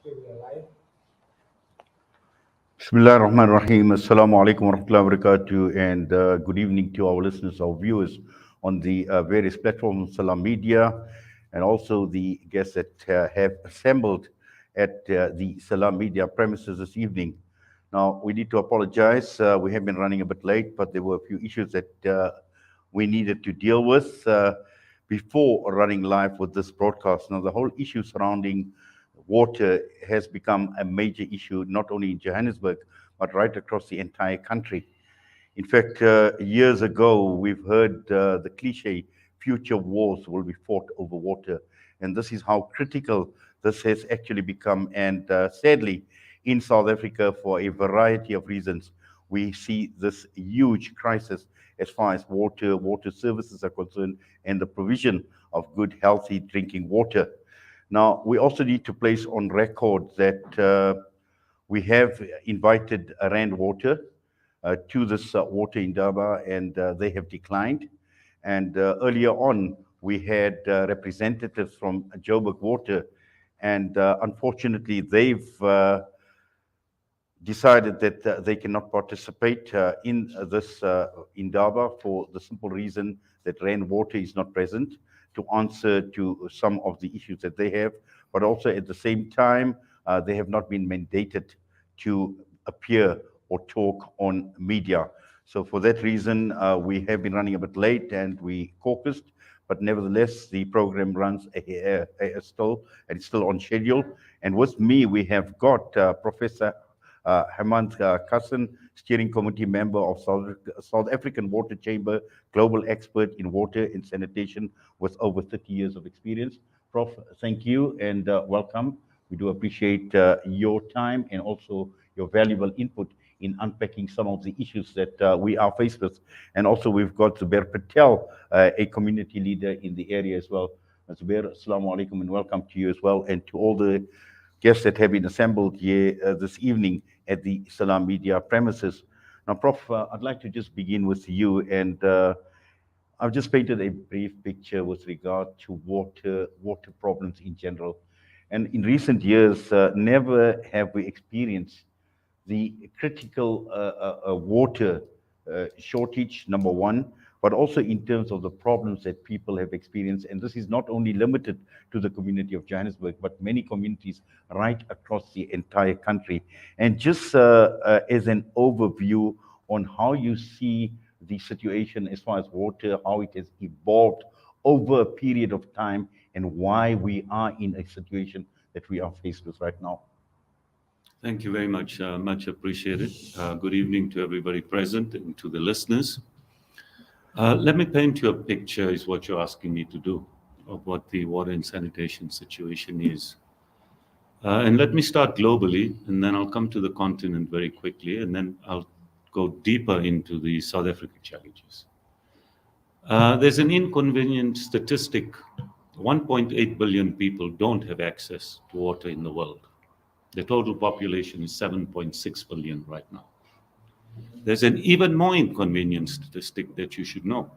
Okay, we are live. Bismillah ar-Rahman ar-Rahim. Assalamu alaikum wa rahmatullahi wa barakatuh. And good evening to our listeners, our viewers on the various platforms, Salam Media, and also the guests that have assembled at the Salam Media premises this evening. Now, we need to apologize. We have been running a bit late, but there were a few issues that we needed to deal with before running live with this broadcast. Now, the whole issue surrounding water has become a major issue, not only in Johannesburg, but right across the entire country. In fact, years ago, we've heard the cliche, future wars will be fought over water. And this is how critical this has actually become. And sadly, in South Africa, for a variety of reasons, we see this huge crisis as far as water services are concerned, and the provision of good, healthy drinking water. Now, we also need to place on record that we have invited Rand Water to this water Indaba, and they have declined. And earlier on, we had representatives from Joburg Water, and unfortunately, they've decided that they cannot participate in this Indaba for the simple reason that Rand Water is not present to answer to some of the issues that they have, but also at the same time, they have not been mandated to appear or talk on media. So for that reason, we have been running a bit late and we caucused, but nevertheless, the program runs still, and it's still on schedule. And with me, we have got Professor Hemant Kassan, steering committee member of South African Water Chamber, global expert in water and sanitation with over 30 years of experience. Prof, thank you and welcome. We do appreciate your time and also your valuable input in unpacking some of the issues that we are faced with. And also we've got Zubair Patel, a community leader in the area as well. Zubair, assalamu alaikum and welcome to you as well, and to all the guests that have been assembled here this evening at the Salam Media premises. Now, Prof, I'd like to just begin with you, and I've just painted a brief picture with regard to water problems in general. And in recent years, never have we experienced the critical water shortage, number one, but also in terms of the problems that people have experienced. And this is not only limited to the community of Johannesburg, but many communities right across the entire country. And just as an overview on how you see the situation as far as water, how it has evolved over a period of time, and why we are in a situation that we are faced with right now. Thank you very much. Much appreciated. Good evening to everybody present and to the listeners. Let me paint you a picture, is what you're asking me to do, of what the water and sanitation situation is. And let me start globally, and then I'll come to the continent very quickly, and then I'll go deeper into the South African challenges. There's an inconvenient statistic. 1.8 billion people don't have access to water in the world. The total population is 7.6 billion right now. There's an even more inconvenient statistic that you should know,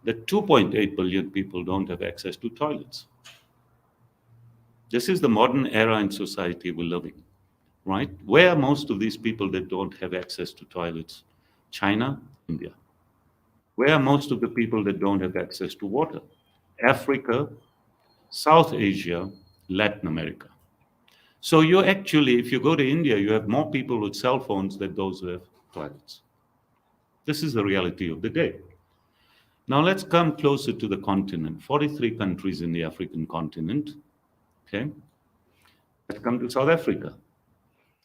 that 2.8 billion people don't have access to toilets. This is the modern era in society we're living, right? Where are most of these people that don't have access to toilets? China, India. Where are most of the people that don't have access to water? Africa, South Asia, Latin America. So you actually, if you go to India, you have more people with cell phones than those who have toilets. This is the reality of the day. Now let's come closer to the continent. 43 countries in the African continent. Okay. Let's come to South Africa.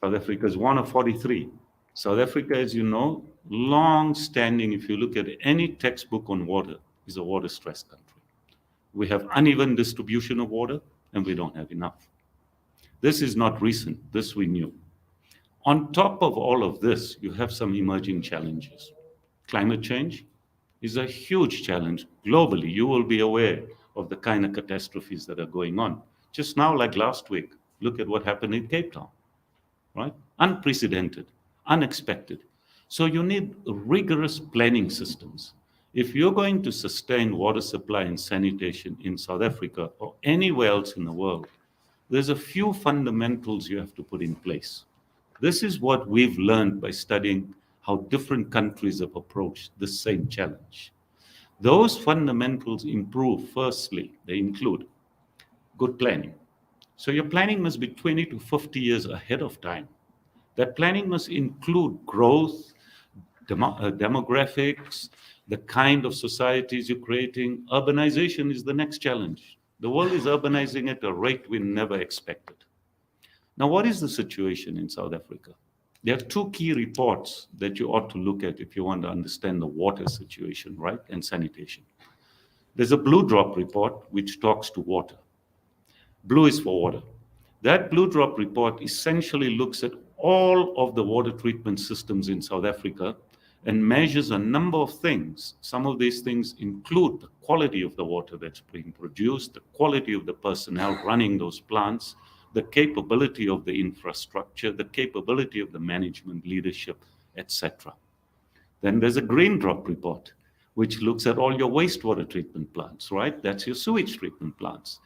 South Africa is one of 43. South Africa, as you know, long-standing, if you look at any textbook on water, is a water-stressed country. We have uneven distribution of water, and we don't have enough. This is not recent. This we knew. On top of all of this, you have some emerging challenges. Climate change is a huge challenge globally. You will be aware of the kind of catastrophes that are going on. Just now, like last week, look at what happened in Cape Town, right? Unprecedented, unexpected. So you need rigorous planning systems. If you're going to sustain water supply and sanitation in South Africa or anywhere else in the world, there's a few fundamentals you have to put in place. This is what we've learned by studying how different countries have approached the same challenge. Those fundamentals improve. Firstly, they include good planning. So your planning must be 20 to 50 years ahead of time. That planning must include growth, demographics, the kind of societies you're creating. Urbanization is the next challenge. The world is urbanizing at a rate we never expected. Now, what is the situation in South Africa? There are two key reports that you ought to look at if you want to understand the water situation, right, and sanitation. There's a Blue Drop report, which talks to water. Blue is for water. That Blue Drop report essentially looks at all of the water treatment systems in South Africa and measures a number of things. Some of these things include the quality of the water that's being produced, the quality of the personnel running those plants, the capability of the infrastructure, the capability of the management, leadership, etc. Then there's a Green Drop report, which looks at all your wastewater treatment plants, right? That's your sewage treatment plants.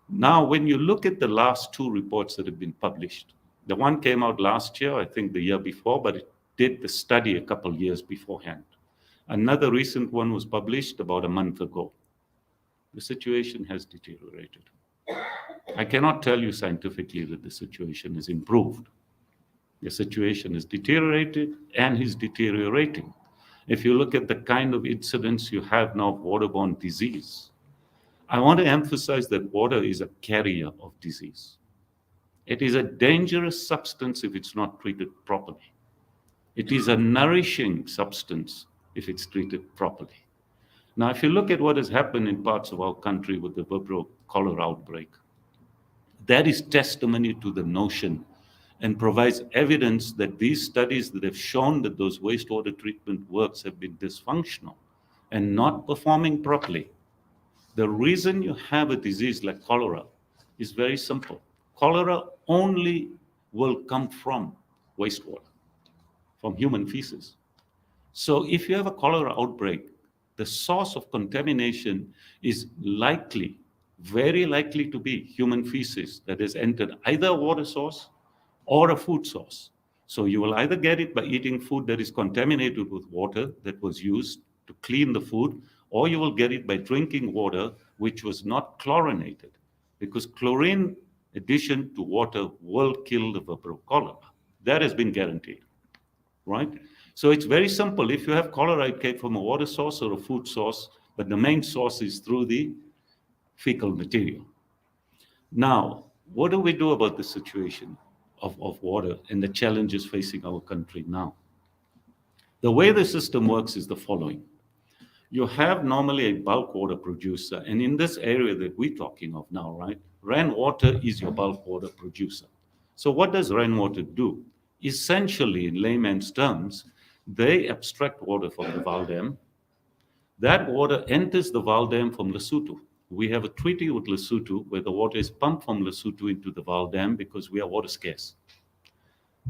Now, when you look at the last two reports that have been published, the one came out last year, I think the year before, but it did the study a couple years beforehand. Another recent one was published about a month ago. The situation has deteriorated. I cannot tell you scientifically that the situation is improved. The situation is deteriorated and is deteriorating. If you look at the kind of incidents you have now of waterborne disease, I want to emphasize that water is a carrier of disease. It is a dangerous substance if it's not treated properly. It is a nourishing substance if it's treated properly. Now, if you look at what has happened in parts of our country with the Vibro cholera outbreak, that is testimony to the notion and provides evidence that these studies that have shown that those wastewater treatment works have been dysfunctional and not performing properly. The reason you have a disease like cholera is very simple. Cholera only will come from wastewater, from human feces. So if you have a cholera outbreak, the source of contamination is likely, very likely to be human feces that has entered either a water source or a food source. So you will either get it by eating food that is contaminated with water that was used to clean the food, or you will get it by drinking water which was not chlorinated, because chlorine addition to water will kill the Vibro cholera. That has been guaranteed, right? So it's very simple. If you have cholera, it came from a water source or a food source, but the main source is through the fecal material. Now, what do we do about the situation of water and the challenges facing our country now? The way the system works is the following. You have normally a bulk water producer, and in this area that we're talking of now, right, rainwater is your bulk water producer. So what does rainwater do? Essentially, in layman's terms, they abstract water from the Val Dam. That water enters the Val Dam from Lesotho. We have a treaty with Lesotho where the water is pumped from Lesotho into the Val Dam because we are water scarce.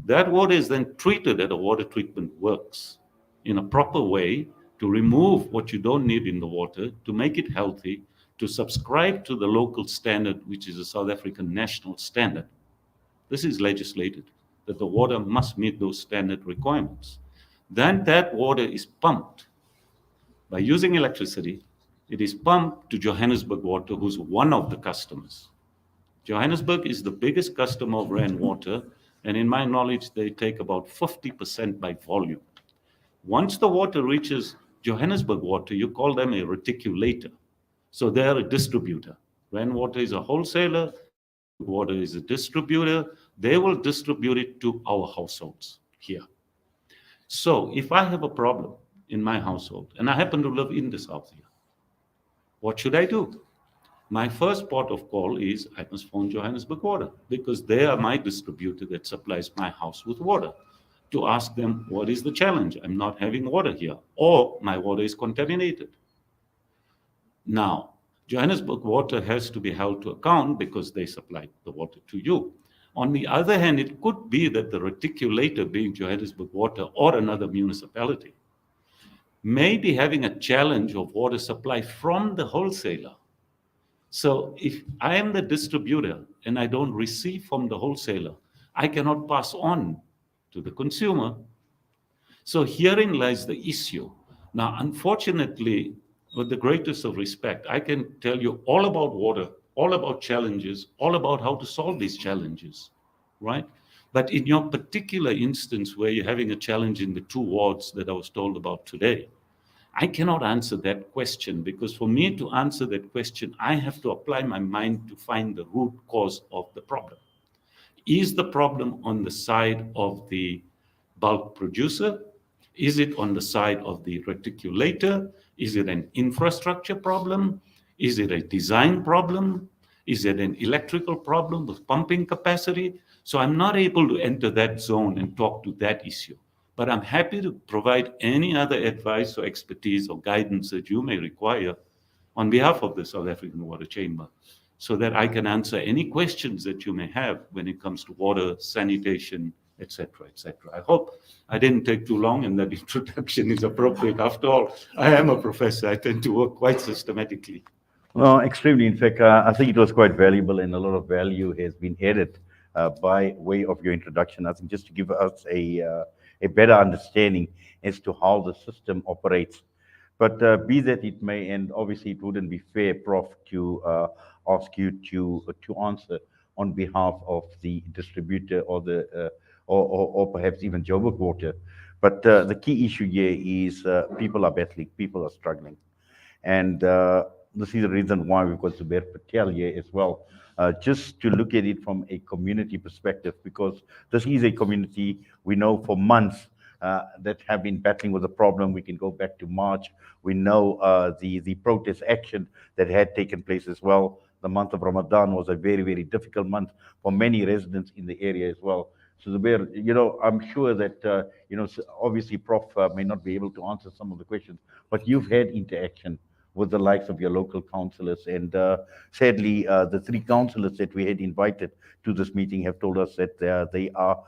That water is then treated at a water treatment works in a proper way to remove what you don't need in the water, to make it healthy, to subscribe to the local standard, which is a South African national standard. This is legislated, that the water must meet those standard requirements. Then that water is pumped. By using electricity, it is pumped to Johannesburg Water, who's one of the customers. Johannesburg is the biggest customer of rainwater, and in my knowledge, they take about 50% by volume. Once the water reaches Johannesburg Water, you call them a reticulator. So they're a distributor. Rainwater is a wholesaler, water is a distributor. They will distribute it to our households here. So if I have a problem in my household, and I happen to live in the south here, what should I do? My first port of call is I must phone Johannesburg Water, because they are my distributor that supplies my house with water, to ask them, what is the challenge? I'm not having water here, or my water is contaminated. Now, Johannesburg Water has to be held to account because they supplied the water to you. On the other hand, it could be that the reticulator, being Johannesburg Water or another municipality, may be having a challenge of water supply from the wholesaler. So if I am the distributor and I don't receive from the wholesaler, I cannot pass on to the consumer. So herein lies the issue. Now, unfortunately, with the greatest of respect, I can tell you all about water, all about challenges, all about how to solve these challenges, right? But in your particular instance where you're having a challenge in the 2 wards that I was told about today, I cannot answer that question, because for me to answer that question, I have to apply my mind to find the root cause of the problem. Is the problem on the side of the bulk producer? Is it on the side of the reticulator? Is it an infrastructure problem? Is it a design problem? Is it an electrical problem with pumping capacity? So I'm not able to enter that zone and talk to that issue. But I'm happy to provide any other advice or expertise or guidance that you may require on behalf of the South African Water Chamber, so that I can answer any questions that you may have when it comes to water, sanitation, etc., etc. I hope I didn't take too long and that introduction is appropriate. After all, I am a professor. I tend to work quite systematically. Well, extremely. In fact, I think it was quite valuable, and a lot of value has been added by way of your introduction. I think just to give us a better understanding as to how the system operates. But be that it may, and obviously it wouldn't be fair, Prof, to ask you to answer on behalf of the distributor or the or perhaps even Joburg Water. But the key issue here is people are battling, people are struggling. And this is the reason why we've got Zubair Patel here as well, just to look at it from a community perspective, because this is a community we know for months that have been battling with the problem. We can go back to March. We know the protest action that had taken place as well. The month of Ramadan was a very, very difficult month for many residents in the area as well. So Zubair, I'm sure that, obviously Prof may not be able to answer some of the questions, but you've had interaction with the likes of your local councillors. And sadly, the 3 councillors that we had invited to this meeting have told us that they are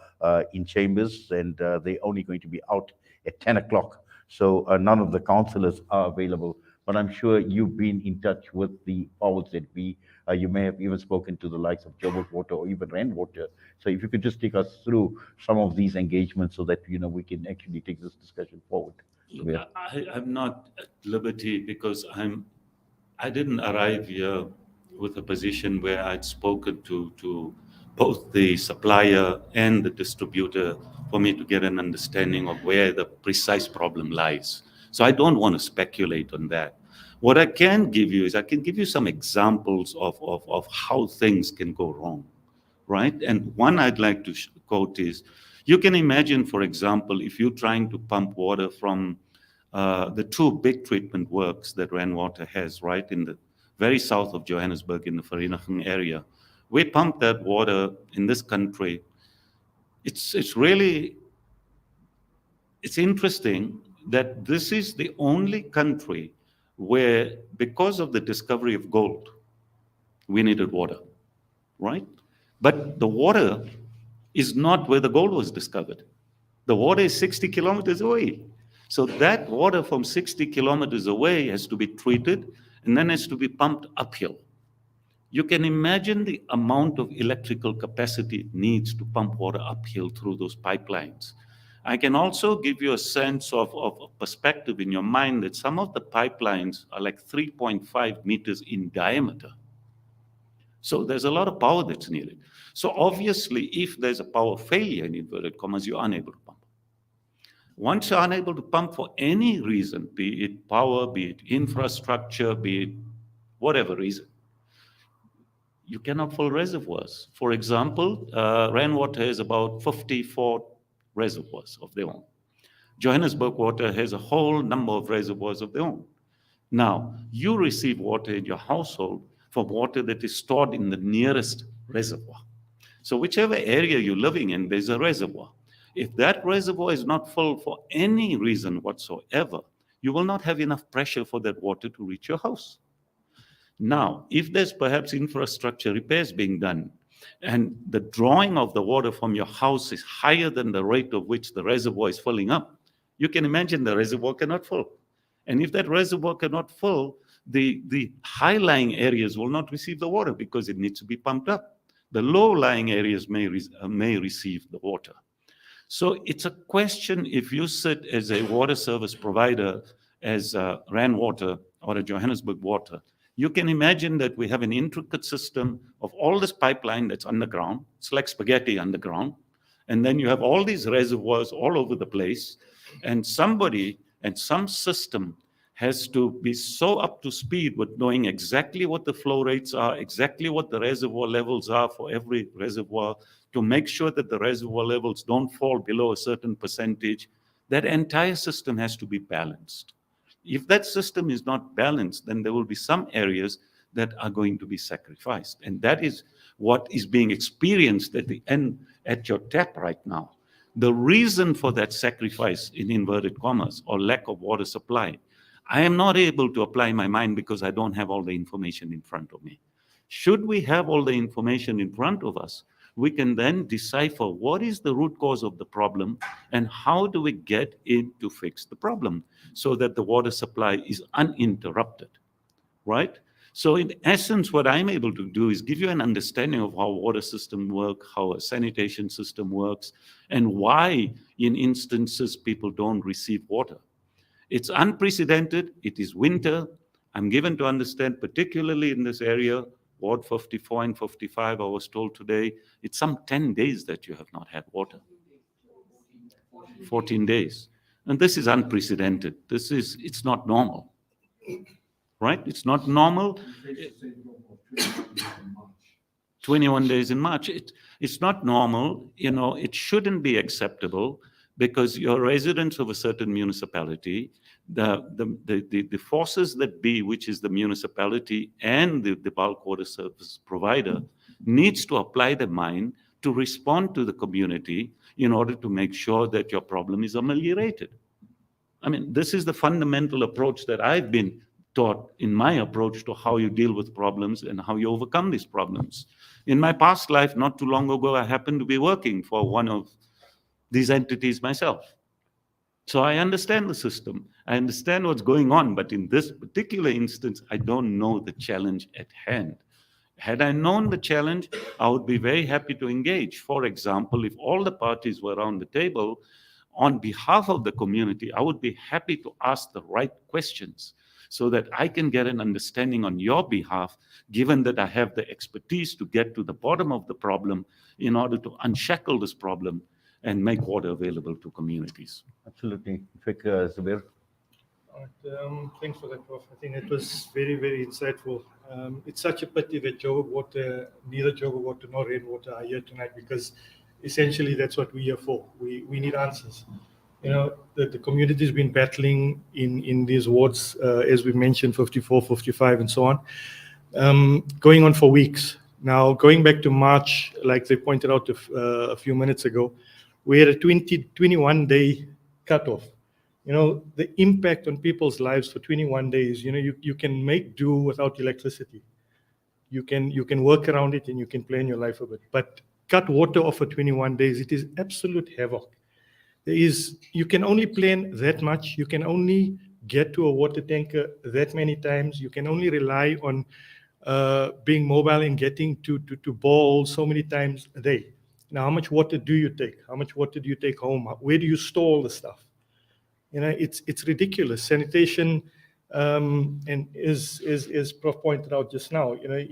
in chambers, and they're only going to be out at 10 o'clock. So none of the councillors are available. But I'm sure you've been in touch with the powers that be. You may have even spoken to the likes of Joburg Water or even Rand Water. So if you could just take us through some of these engagements so that we can actually take this discussion forward. Look, I'm not at liberty because I didn't arrive here with a position where I'd spoken to both the supplier and the distributor for me to get an understanding of where the precise problem lies. So I don't want to speculate on that. What I can give you is I can give you some examples of how things can go wrong, right? And one I'd like to quote is, you can imagine, for example, if you're trying to pump water from the 2 big treatment works that Rand Water has, right, in the very south of Johannesburg in the Vereeniging area. We pump that water in this country. It's interesting that this is the only country where, because of the discovery of gold, we needed water, right? But the water is not where the gold was discovered. The water is 60 kilometers away. So that water from 60 kilometers away has to be treated and then has to be pumped uphill. You can imagine the amount of electrical capacity it needs to pump water uphill through those pipelines. I can also give you a sense of perspective in your mind that some of the pipelines are like 3.5 meters in diameter. So there's a lot of power that's needed. So obviously, if there's a power failure, in inverted commas, you're unable to pump. Once you're unable to pump for any reason, be it power, be it infrastructure, be it whatever reason, you cannot fill reservoirs. For example, Rand Water has about 54 reservoirs of their own. Johannesburg Water has a whole number of reservoirs of their own. Now, you receive water in your household from water that is stored in the nearest reservoir. So whichever area you're living in, there's a reservoir. If that reservoir is not full for any reason whatsoever, you will not have enough pressure for that water to reach your house. Now, if there's perhaps infrastructure repairs being done, and the drawing of the water from your house is higher than the rate of which the reservoir is filling up, you can imagine the reservoir cannot fill. And if that reservoir cannot fill, the high-lying areas will not receive the water because it needs to be pumped up. The low-lying areas may receive the water. So it's a question, if you sit as a water service provider, as Rand Water or a Johannesburg Water, you can imagine that we have an intricate system of all this pipeline that's underground. It's like spaghetti underground. And then you have all these reservoirs all over the place. And somebody and some system has to be so up to speed with knowing exactly what the flow rates are, exactly what the reservoir levels are for every reservoir, to make sure that the reservoir levels don't fall below a certain percentage. That entire system has to be balanced. If that system is not balanced, then there will be some areas that are going to be sacrificed. And that is what is being experienced at the end, at your tap right now. The reason for that sacrifice, in inverted commas, or lack of water supply, I am not able to apply my mind because I don't have all the information in front of me. Should we have all the information in front of us, we can then decipher what is the root cause of the problem and how do we get in to fix the problem so that the water supply is uninterrupted, right? So in essence, what I'm able to do is give you an understanding of how water system work, how a sanitation system works, and why in instances people don't receive water. It's unprecedented. It is winter. I'm given to understand, particularly in this area, Ward 54 and 55, I was told today, it's some 10 days that you have not had water. 14 days. And this is unprecedented. It's not normal, right? It's not normal. 21 days in March. It's not normal. You know, it shouldn't be acceptable because you're residents of a certain municipality. The forces that be, which is the municipality and the bulk water service provider, needs to apply the mind to respond to the community in order to make sure that your problem is ameliorated. I mean, this is the fundamental approach that I've been taught in my approach to how you deal with problems and how you overcome these problems. In my past life, not too long ago, I happened to be working for one of these entities myself. So I understand the system. I understand what's going on, but in this particular instance, I don't know the challenge at hand. Had I known the challenge, I would be very happy to engage. For example, if all the parties were around the table, on behalf of the community, I would be happy to ask the right questions so that I can get an understanding on your behalf, given that I have the expertise to get to the bottom of the problem in order to unshackle this problem and make water available to communities. Absolutely. Zubair. Thanks for that, Prof. I think it was very, very insightful. It's such a pity that Joburg Water, neither Joburg Water nor Rain Water are here tonight, because essentially that's what we're here for. We need answers. You know, the community's been battling in these wards, as we mentioned, 54, 55, and so on, going on for weeks. Now, going back to March, like they pointed out a few minutes ago, we had a 21-day cutoff. You know, the impact on people's lives for 21 days, you know, you can make do without electricity. You can work around it and you can plan your life a bit. But cut water off for 21 days, it is absolute havoc. You can only plan that much. You can only get to a water tanker that many times. You can only rely on being mobile and getting to bowl so many times a day. Now, how much water do you take? How much water do you take home? Where do you store all the stuff? You know, it's ridiculous. Sanitation, and as Prof pointed out just now, you know,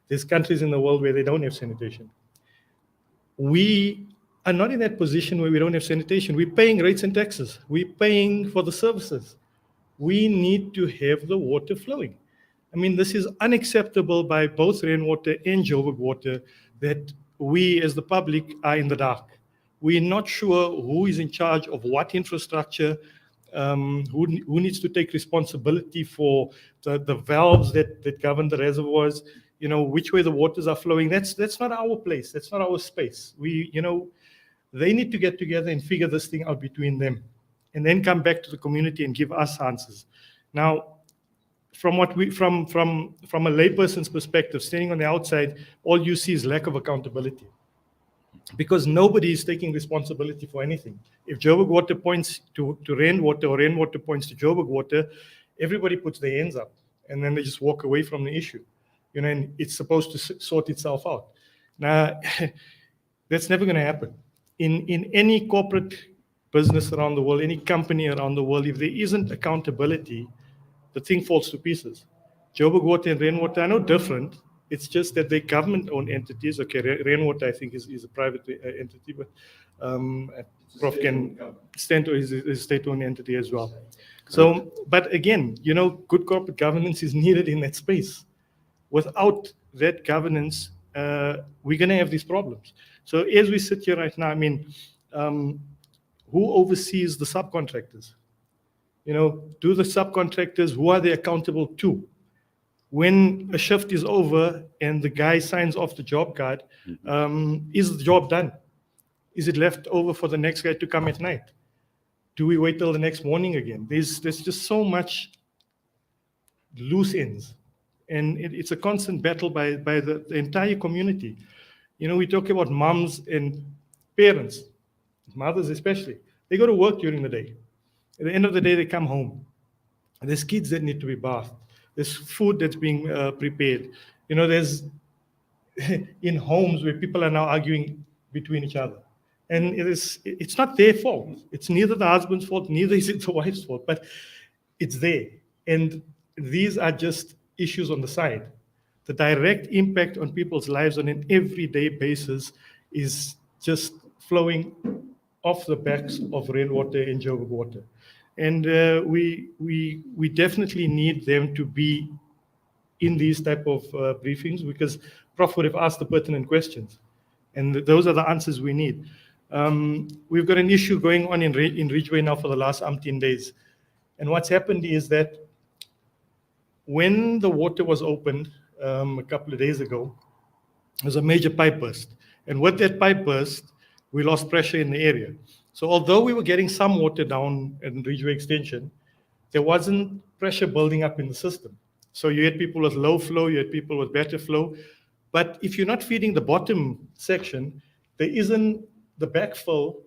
there's countries in the world where they don't have sanitation. We are not in that position where we don't have sanitation. We're paying rates and taxes. We're paying for the services. We need to have the water flowing. I mean, this is unacceptable by both Rainwater and Joburg Water, that we as the public are in the dark. We're not sure who is in charge of what infrastructure, who needs to take responsibility for the valves that govern the reservoirs, you know, which way the waters are flowing. That's not our place. That's not our space. You know, they need to get together and figure this thing out between them, and then come back to the community and give us answers. Now, from a layperson's perspective, standing on the outside, all you see is lack of accountability, because nobody is taking responsibility for anything. If Joburg Water points to Rainwater or Rainwater points to Joburg Water, everybody puts their hands up. and then they just walk away from the issue, and it's supposed to sort itself out. Now, that's never going to happen. In any corporate business around the world, any company around the world, if there isn't accountability, the thing falls to pieces. Joburg Water and Rainwater are no different. It's just that they're government-owned entities. Okay, Rainwater, I think, is a private entity, but Prof can stand to is a state-owned entity as well. So, but again, good corporate governance is needed in that space. Without that governance, we're going to have these problems. So as we sit here right now, I mean, who oversees the subcontractors? Do the subcontractors, who are they accountable to? When a shift is over and the guy signs off the job card, is the job done? Is it left over for the next guy to come at night? Do we wait till the next morning again? There's just so much loose ends. And it's a constant battle by the entire community. We talk about moms and parents, mothers especially. They go to work during the day. At the end of the day, they come home. There's kids that need to be bathed. There's food that's being prepared. There's in homes where people are now arguing between each other. And it's not their fault. It's neither the husband's fault, neither is it the wife's fault, but it's there. And these are just issues on the side. The direct impact on people's lives on an everyday basis is just flowing off the backs of Rainwater and Joburg Water. And we definitely need them to be in these type of briefings, because Prof would have asked the pertinent questions. And those are the answers we need. We've got an issue going on in Ridgeway now for the last umpteen days. And what's happened is that when the water was opened a couple of days ago, there was a major pipe burst. And with that pipe burst, we lost pressure in the area. So although we were getting some water down in Ridgeway Extension, there wasn't pressure building up in the system. So you had people with low flow, you had people with better flow. But if you're not feeding the bottom section, there isn't the backfill,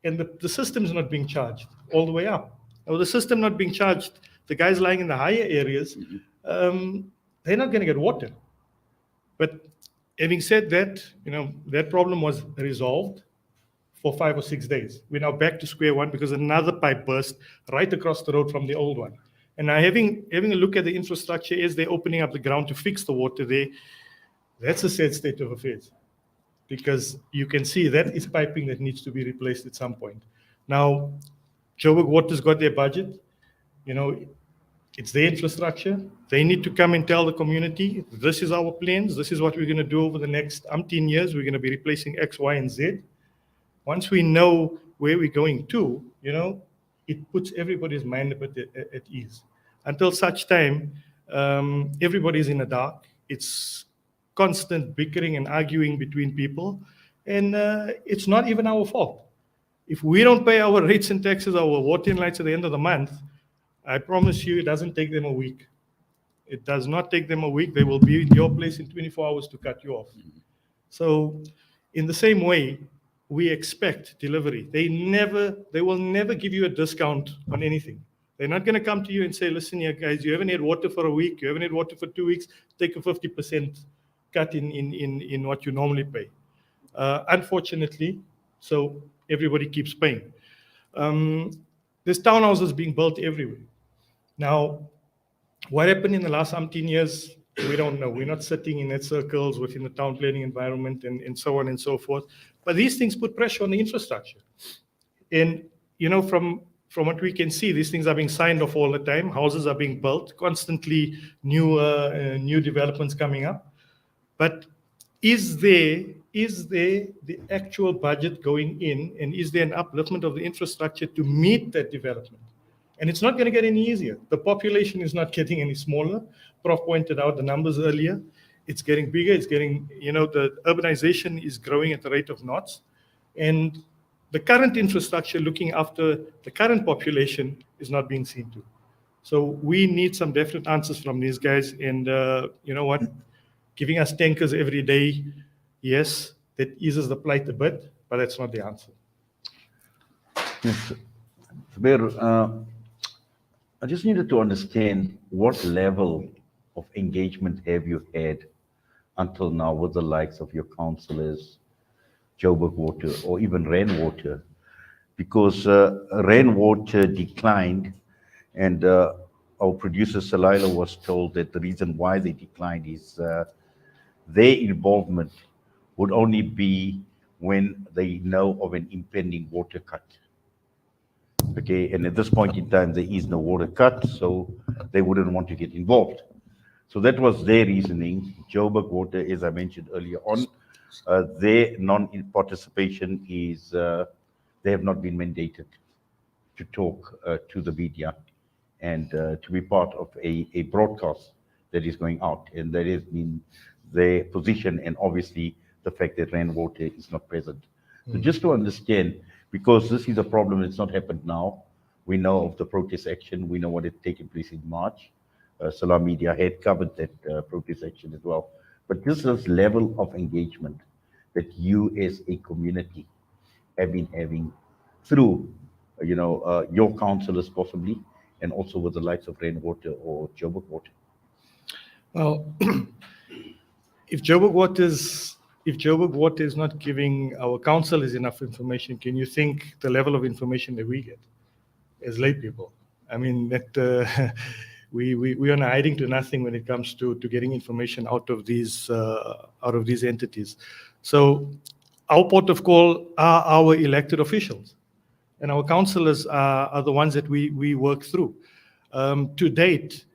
and the system is not being charged all the way up. Now, the system not being charged, the guys lying in the higher areas, they're not going to get water. But having said that, that problem was resolved for 5 or 6 days. We're now back to square one because another pipe burst right across the road from the old one. And now having a look at the infrastructure as they're opening up the ground to fix the water there, that's a sad state of affairs, because you can see that is piping that needs to be replaced at some point. Now, Joburg Water's got their budget. It's their infrastructure. They need to come and tell the community, this is our plans, this is what we're going to do over the next umpteen years. We're going to be replacing X, Y, and Z. Once we know where we're going to, it puts everybody's mind a bit at ease. Until such time, everybody's in the dark. It's constant bickering and arguing between people, and it's not even our fault. If we don't pay our rates and taxes, our water and lights at the end of the month, I promise you it doesn't take them a week. It does not take them a week. They will be in your place in 24 hours to cut you off. So in the same way, we expect delivery. They will never give you a discount on anything. They're not going to come to you and say, listen here, guys, you haven't had water for a week, you haven't had water for 2 weeks, take a 50% cut in what you normally pay. Unfortunately, so everybody keeps paying. There's townhouses being built everywhere. Now, what happened in the last umpteen years, we don't know. We're not sitting in that circles within the town planning environment and so on and so forth. But these things put pressure on the infrastructure. And, from what we can see, these things are being signed off all the time. Houses are being built, constantly new developments coming up. But is there the actual budget going in, and is there an upliftment of the infrastructure to meet that development? And it's not going to get any easier. The population is not getting any smaller. Prof pointed out the numbers earlier. It's getting bigger. It's getting, the urbanization is growing at the rate of knots. And the current infrastructure looking after the current population is not being seen to. So we need some definite answers from these guys. And you know what? Giving us tankers every day, yes, that eases the plight a bit, but that's not the answer. Yes. Zubair, I just needed to understand what level of engagement have you had until now with the likes of your councillors, Joburg Water, or even Rainwater? Because Rainwater declined, and our producer Salila was told that the reason why they declined is their involvement would only be when they know of an impending water cut. Okay, and at this point in time, there is no water cut, so they wouldn't want to get involved. So that was their reasoning. Joburg Water, as I mentioned earlier on, their non-participation is they have not been mandated to talk to the media and to be part of a broadcast that is going out. And that has been their position, and obviously the fact that Rainwater is not present. So just to understand, because this is a problem, it's not happened now. We know of the protest action. We know what had taken place in March. Salah Media had covered that protest action as well. But just this level of engagement that you as a community have been having through, your councillors possibly, and also with the likes of Rainwater or Joburg Water. Well, if Joburg Water is not giving our councillors enough information, can you think the level of information that we get as lay people? I mean, that we are hiding to nothing when it comes to getting information out of these entities. So our port of call are our elected officials, and our councillors are the ones that we work through. To date,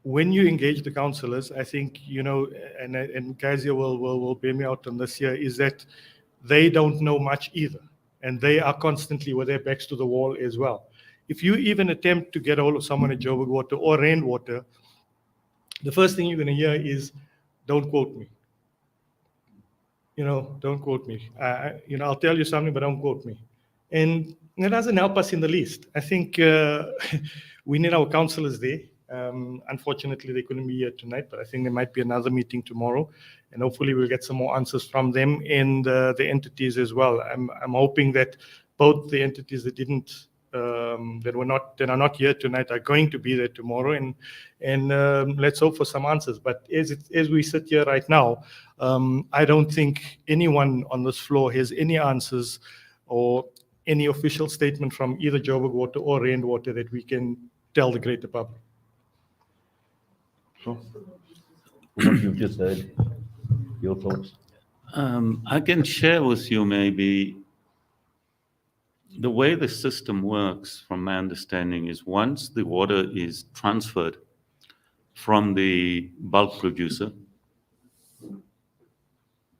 when you engage the councillors, I think, and Kazia will bear me out on this here, is that they don't know much either. And they are constantly with their backs to the wall as well. If you even attempt to get hold of someone at Joburg Water or Rainwater, the first thing you're going to hear is, don't quote me. Don't quote me. I'll tell you something, but don't quote me. And it doesn't help us in the least. I think we need our councillors there. Unfortunately, they couldn't be here tonight, but I think there might be another meeting tomorrow, and hopefully we'll get some more answers from them and the entities as well. I'm hoping that both the entities that are not here tonight are going to be there tomorrow, and let's hope for some answers. But as we sit here right now, I don't think anyone on this floor has any answers or any official statement from either Joburg Water or Rainwater that we can tell the greater public. So, what you've just heard, your thoughts? I can share with you maybe the way the system works, from my understanding, is once the water is transferred from the bulk producer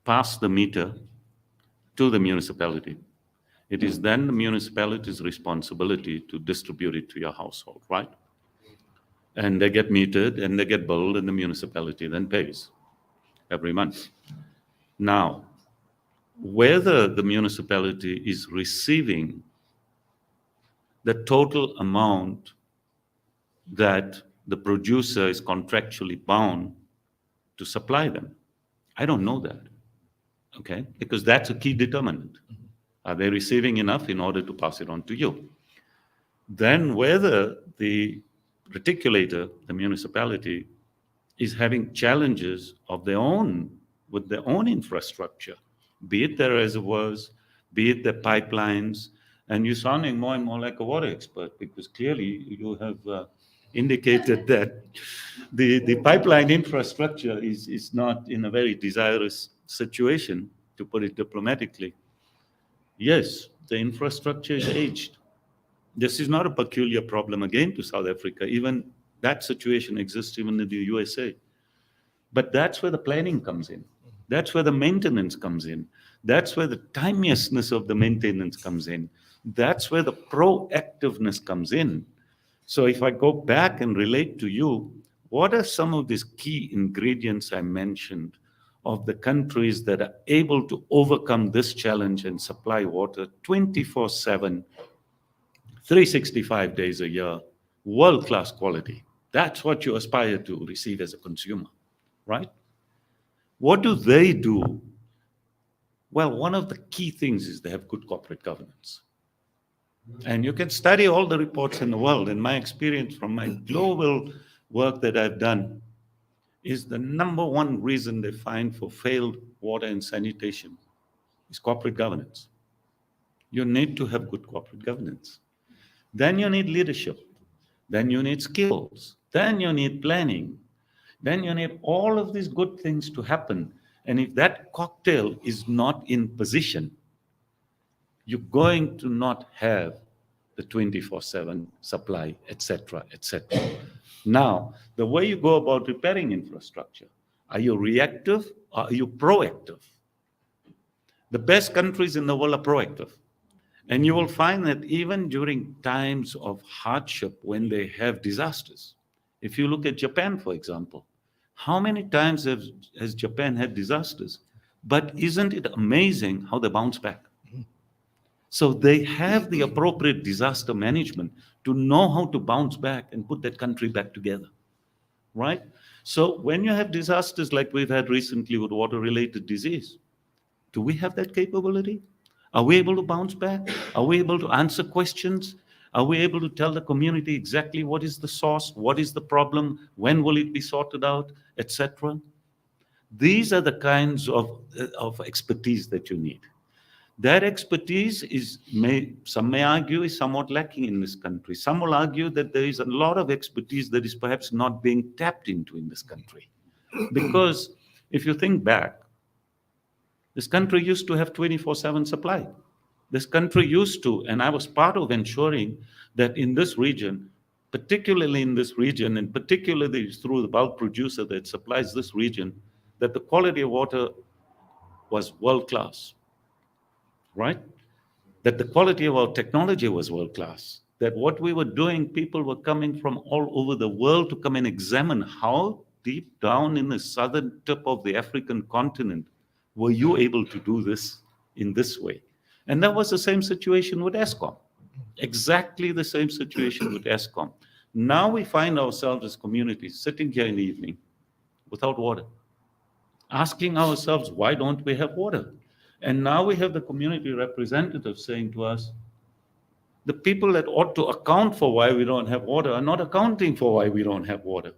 past the meter to the municipality, it is then the municipality's responsibility to distribute it to your household, right? And they get metered and they get billed, and the municipality then pays every month. Now, whether the municipality is receiving the total amount that the producer is contractually bound to supply them, I don't know that, okay? Because that's a key determinant. Are they receiving enough in order to pass it on to you? Then whether the reticulator, the municipality, is having challenges of their own with their own infrastructure, be it their reservoirs, be it their pipelines. And you're sounding more and more like a water expert, because clearly you have indicated that the pipeline infrastructure is not in a very desirous situation, to put it diplomatically. Yes, the infrastructure is aged. This is not a peculiar problem again to South Africa. Even that situation exists even in the USA. But that's where the planning comes in. That's where the maintenance comes in. That's where the timeousness of the maintenance comes in. That's where the proactiveness comes in. So if I go back and relate to you, what are some of these key ingredients I mentioned of the countries that are able to overcome this challenge and supply water 24/7, 365 days a year, world-class quality? That's what you aspire to receive as a consumer, right? What do they do? Well, one of the key things is they have good corporate governance. And you can study all the reports in the world. In my experience from my global work that I've done is the number one reason they find for failed water and sanitation is corporate governance. You need to have good corporate governance. Then you need leadership. Then you need skills. Then you need planning. Then you need all of these good things to happen. And if that cocktail is not in position, you're going to not have the 24/7 supply, etc., etc. Now, the way you go about repairing infrastructure, are you reactive or are you proactive? The best countries in the world are proactive. And you will find that even during times of hardship, when they have disasters, if you look at Japan, for example, how many times has Japan had disasters? But isn't it amazing how they bounce back? So they have the appropriate disaster management to know how to bounce back and put that country back together, right? So when you have disasters like we've had recently with water-related disease, do we have that capability? Are we able to bounce back? Are we able to answer questions? Are we able to tell the community exactly what is the source, what is the problem, when will it be sorted out, etc.? These are the kinds of expertise that you need. That expertise some may argue, is somewhat lacking in this country. Some will argue that there is a lot of expertise that is perhaps not being tapped into in this country. Because if you think back, this country used to have 24/7 supply. This country used to, and I was part of ensuring that in this region, particularly in this region, and particularly through the bulk producer that supplies this region, that the quality of water was world-class, right? That the quality of our technology was world-class. That what we were doing, people were coming from all over the world to come and examine how deep down in the southern tip of the African continent were you able to do this in this way? And that was the same situation with Eskom. Exactly the same situation with Eskom. Now we find ourselves as communities sitting here in the evening without water, asking ourselves, why don't we have water? And now we have the community representatives saying to us, the people that ought to account for why we don't have water are not accounting for why we don't have water.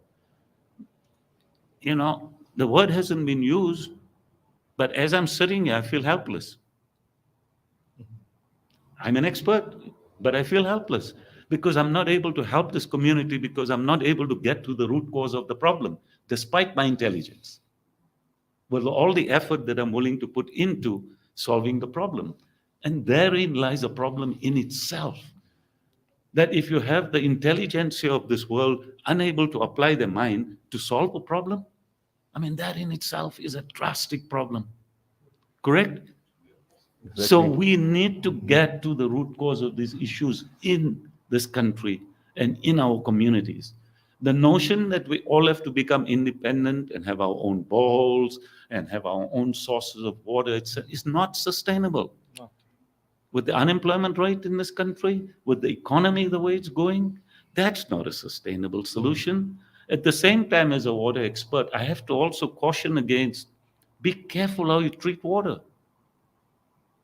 You know, the word hasn't been used, but as I'm sitting here, I feel helpless. I'm an expert, but I feel helpless because I'm not able to help this community, because I'm not able to get to the root cause of the problem, despite my intelligence, with all the effort that I'm willing to put into solving the problem. And therein lies a problem in itself. That if you have the intelligentsia of this world unable to apply their mind to solve a problem, I mean, that in itself is a drastic problem. Correct? Exactly. So we need to get to the root cause of these issues in this country and in our communities. The notion that we all have to become independent and have our own boreholes and have our own sources of water is not sustainable. No. With the unemployment rate in this country, with the economy the way it's going, that's not a sustainable solution. At the same time, as a water expert, I have to also caution against, be careful how you treat water.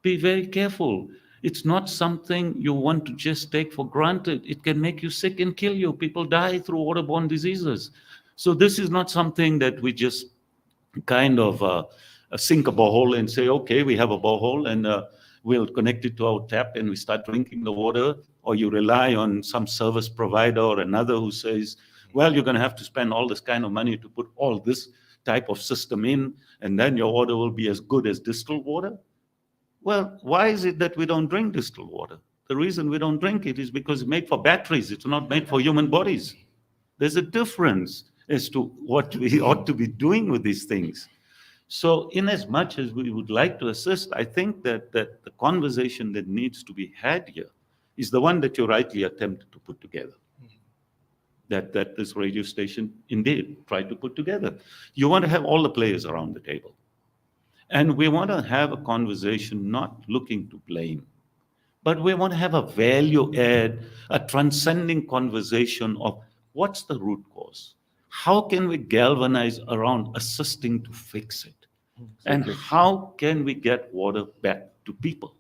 Be very careful. It's not something you want to just take for granted. It can make you sick and kill you. People die through waterborne diseases. So this is not something that we just kind of sink a borehole and say, okay, we have a borehole and we'll connect it to our tap and we start drinking the water. Or you rely on some service provider or another who says, well, you're going to have to spend all this kind of money to put all this type of system in, and then your water will be as good as distilled water. Well, why is it that we don't drink distilled water? The reason we don't drink it is because it's made for batteries. It's not made for human bodies. There's a difference as to what we ought to be doing with these things. So in as much as we would like to assist, I think that the conversation that needs to be had here is the one that you rightly attempted to put together. That this radio station indeed tried to put together. You want to have all the players around the table. And we want to have a conversation not looking to blame, but we want to have a value add, a transcending conversation of what's the root cause? How can we galvanize around assisting to fix it? And how can we get water back to people?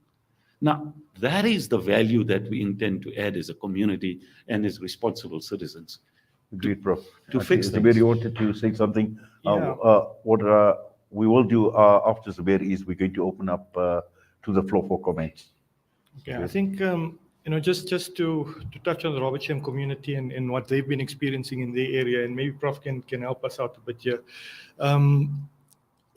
Now, that is the value that we intend to add as a community and as responsible citizens. Agreed, Prof. to I fix think things. Zubair, you wanted to say something? Yeah. What we will do after Zubair is we're going to open up to the floor for comments. Okay, I think just to touch on the Robertsham community and what they've been experiencing in their area, and maybe Prof can help us out a bit here.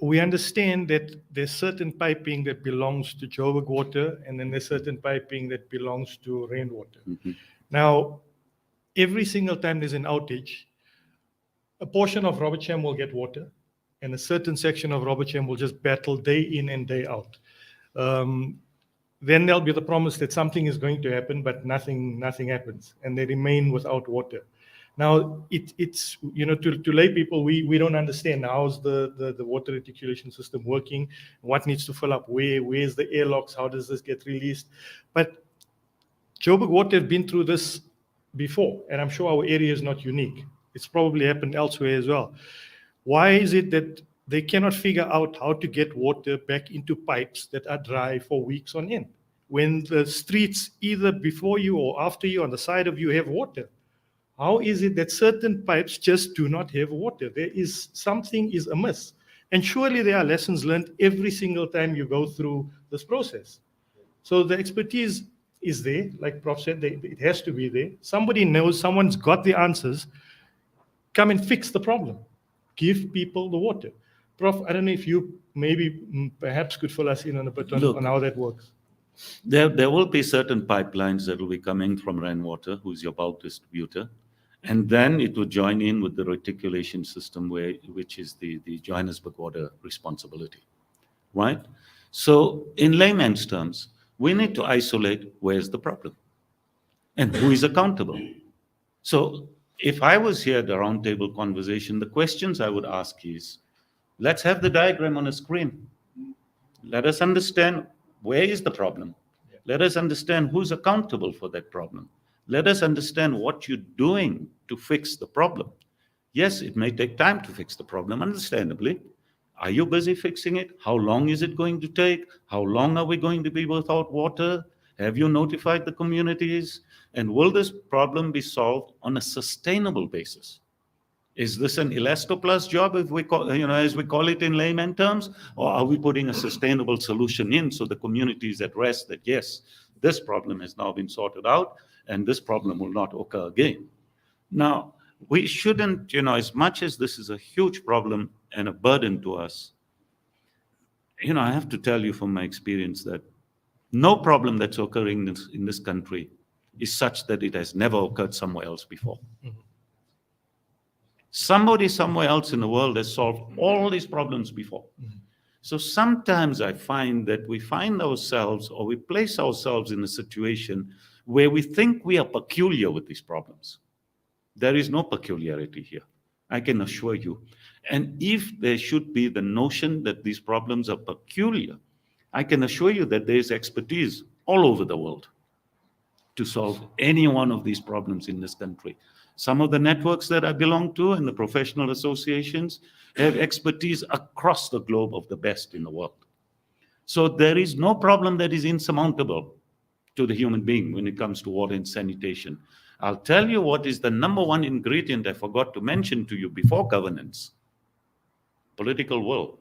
We understand that there's certain piping that belongs to Joburg Water, and then there's certain piping that belongs to rainwater. Now, every single time there's an outage, a portion of Robertsham will get water, and a certain section of Robertsham will just battle day in and day out. Then there'll be the promise that something is going to happen, but nothing happens, and they remain without water. Now, it's to lay people, we don't understand how's the water reticulation system working, what needs to fill up where's the airlocks, how does this get released? But Joburg Water have been through this before, and I'm sure our area is not unique. It's probably happened elsewhere as well. Why is it that they cannot figure out how to get water back into pipes that are dry for weeks on end, when the streets either before you or after you on the side of you have water? How is it that certain pipes just do not have water? Something is amiss. And surely there are lessons learned every single time you go through this process. So the expertise is there, like Prof said, it has to be there. Somebody knows, someone's got the answers. Come and fix the problem. Give people the water. Prof, I don't know if you perhaps could fill us in on a bit on how that works. There will be certain pipelines that will be coming from rainwater, who's your bulk distributor, and then it will join in with the reticulation system, which is the Johannesburg Water responsibility, right? So in layman's terms, we need to isolate where's the problem and who is accountable. So if I was here at the roundtable conversation, the questions I would ask is, let's have the diagram on a screen. Let us understand where is the problem. Let us understand who's accountable for that problem. Let us understand what you're doing to fix the problem. Yes, it may take time to fix the problem, understandably. Are you busy fixing it? How long is it going to take? How long are we going to be without water? Have you notified the communities? And will this problem be solved on a sustainable basis? Is this an elastoplast job, if we call, as we call it in layman terms, or are we putting a sustainable solution in so the community is at rest that yes, this problem has now been sorted out and this problem will not occur again? Now, we shouldn't, as much as this is a huge problem and a burden to us, I have to tell you from my experience that no problem that's occurring in this country is such that it has never occurred somewhere else before. Somebody somewhere else in the world has solved all these problems before. So sometimes I find that we find ourselves or we place ourselves in a situation where we think we are peculiar with these problems. There is no peculiarity here, I can assure you. And if there should be the notion that these problems are peculiar, I can assure you that there is expertise all over the world to solve any one of these problems in this country. Some of the networks that I belong to and the professional associations have expertise across the globe of the best in the world. So there is no problem that is insurmountable to the human being when it comes to water and sanitation. I'll tell you what is the number one ingredient I forgot to mention to you before governance: political will.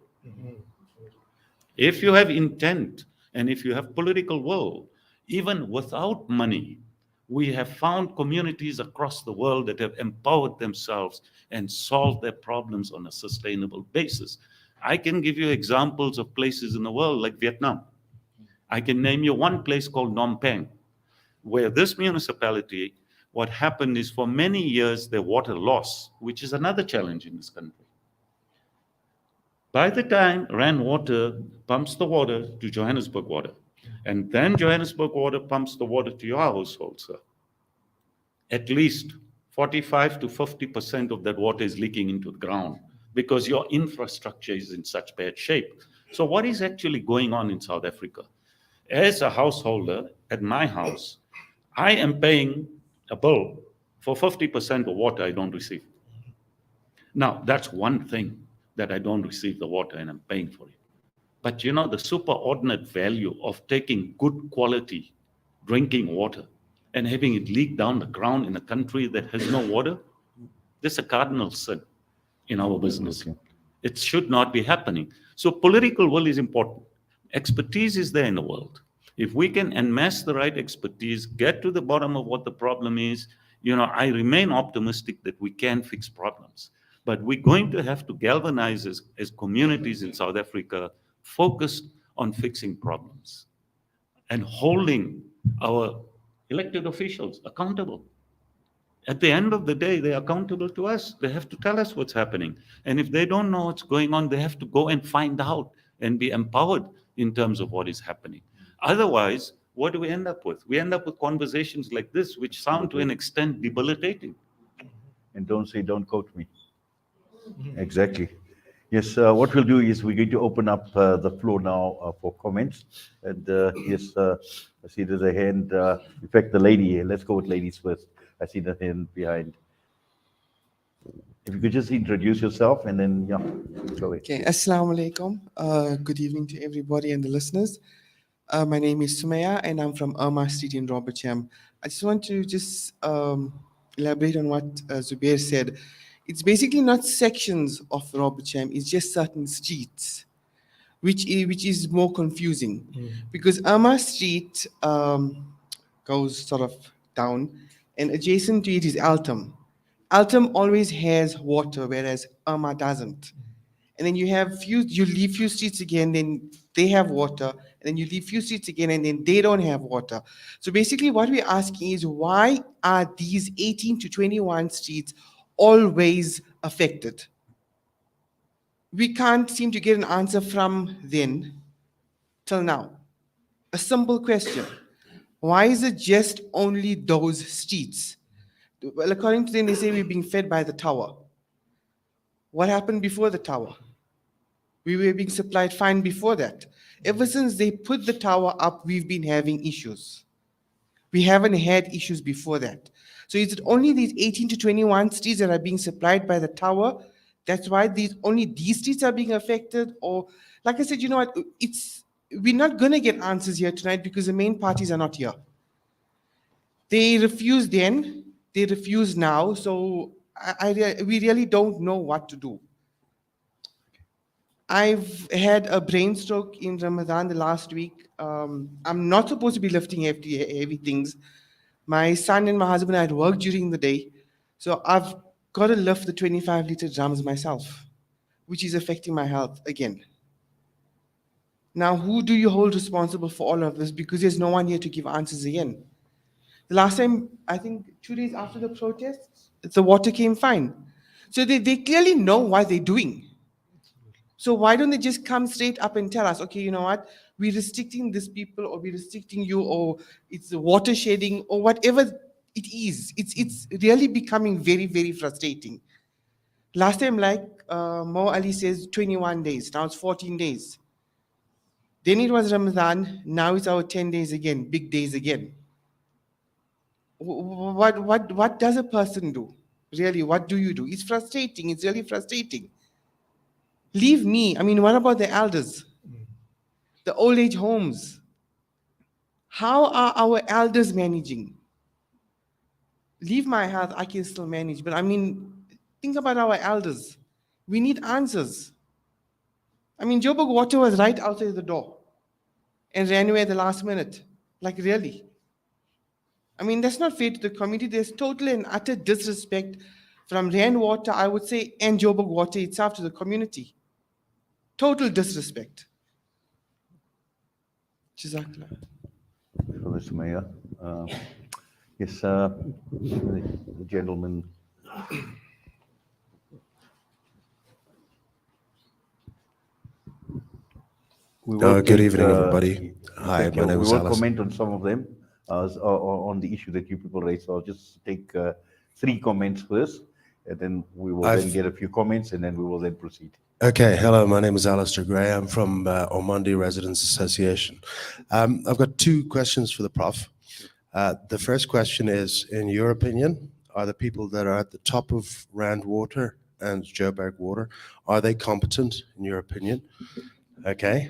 If you have intent and if you have political will, even without money, we have found communities across the world that have empowered themselves and solved their problems on a sustainable basis. I can give you examples of places in the world like Vietnam. I can name you one place called Phnom Penh, where this municipality, what happened is for many years, their water loss, which is another challenge in this country. By the time Rand Water pumps the water to Johannesburg Water, and then Johannesburg Water pumps the water to your household, sir, at least 45 to 50% of that water is leaking into the ground because your infrastructure is in such bad shape. So what is actually going on in South Africa? As a householder at my house, I am paying a bill for 50% of water I don't receive. Now, that's one thing that I don't receive the water and I'm paying for it. But the superordinate value of taking good quality drinking water and having it leak down the ground in a country that has no water, This is a cardinal sin in our business. It should not be happening. So political will is important. Expertise is there in the world. If we can amass the right expertise, get to the bottom of what the problem is, I remain optimistic that we can fix problems. But we're going to have to galvanize as communities in South Africa, focused on fixing problems and holding our elected officials accountable. At the end of the day, they're accountable to us. They have to tell us what's happening. And if they don't know what's going on, they have to go and find out and be empowered in terms of what is happening. Otherwise, what do we end up with? We end up with conversations like this, which sound to an extent debilitating. And don't quote me. Exactly. Yes, what we'll do is we're going to open up the floor now for comments. And yes, I see there's a hand. In fact, the lady here. Let's go with ladies first. I see the hand behind. If you could just introduce yourself and then, yeah, go ahead. Okay, Assalamu alaikum. Good evening to everybody and the listeners. My name is Sumaya and I'm from Irma Street in Robertsham. I just want to elaborate on what Zubair said. It's basically not sections of Robertsham, it's just certain streets, which is more confusing. Because Irma Street goes sort of down and adjacent to it is Altum. Altum always has water, whereas Irma doesn't. And then you leave few streets again, then they have water, and then you leave few streets again, and then they don't have water. So basically what we're asking is, why are these 18 to 21 streets always affected? We can't seem to get an answer from then till now. A simple question. Why is it just only those streets? Well, according to them, they say we're being fed by the tower. What happened before the tower? We were being supplied fine before that. Ever since they put the tower up, we've been having issues. We haven't had issues before that. So is it only these 18 to 21 streets that are being supplied by the tower? That's why only these streets are being affected? Or, like I said, you know what? We're not going to get answers here tonight because the main parties are not here. They refused then, they refuse now. So we really don't know what to do. I've had a brain stroke in Ramadan the last week. I'm not supposed to be lifting heavy things. My son and my husband had work during the day. So I've got to lift the 25-liter drums myself, which is affecting my health again. Now, who do you hold responsible for all of this? Because there's no one here to give answers again. The last time, I think 2 days after the protests, the water came fine. So they clearly know what they're doing. So why don't they just come straight up and tell us, okay, you know what, we're restricting these people, or we're restricting you, or it's the water shedding, or whatever it is. It's really becoming very, very frustrating. Last time, like Mo Ali says, 21 days. Now it's 14 days. Then it was Ramadan. Now it's our 10 days again, big days again. What does a person do? Really, what do you do? It's frustrating. It's really frustrating. Leave me. I mean, what about the elders? The old age homes? How are our elders managing? Leave my health, I can still manage. But I mean, think about our elders. We need answers. I mean, Joburg Water was right outside the door and ran away at the last minute. Like, really? I mean, that's not fair to the community. There's total and utter disrespect from Rand Water, I would say, and Joburg Water itself to the community. Total disrespect. Jazakallah. For this, Mayor. Yes, the gentleman. Good evening, everybody. Hi, my name is We will Alice. comment on some of them on the issue that you people raised. So I'll just take 3 comments first, and then we will then get a few comments, and then we will then proceed. Okay, hello, my name is Alistair Gray. I'm from Ormonde Residents Association. I've got 2 questions for the Prof. The first question is, in your opinion, are the people that are at the top of Rand Water and Joburg Water, are they competent, in your opinion? Okay,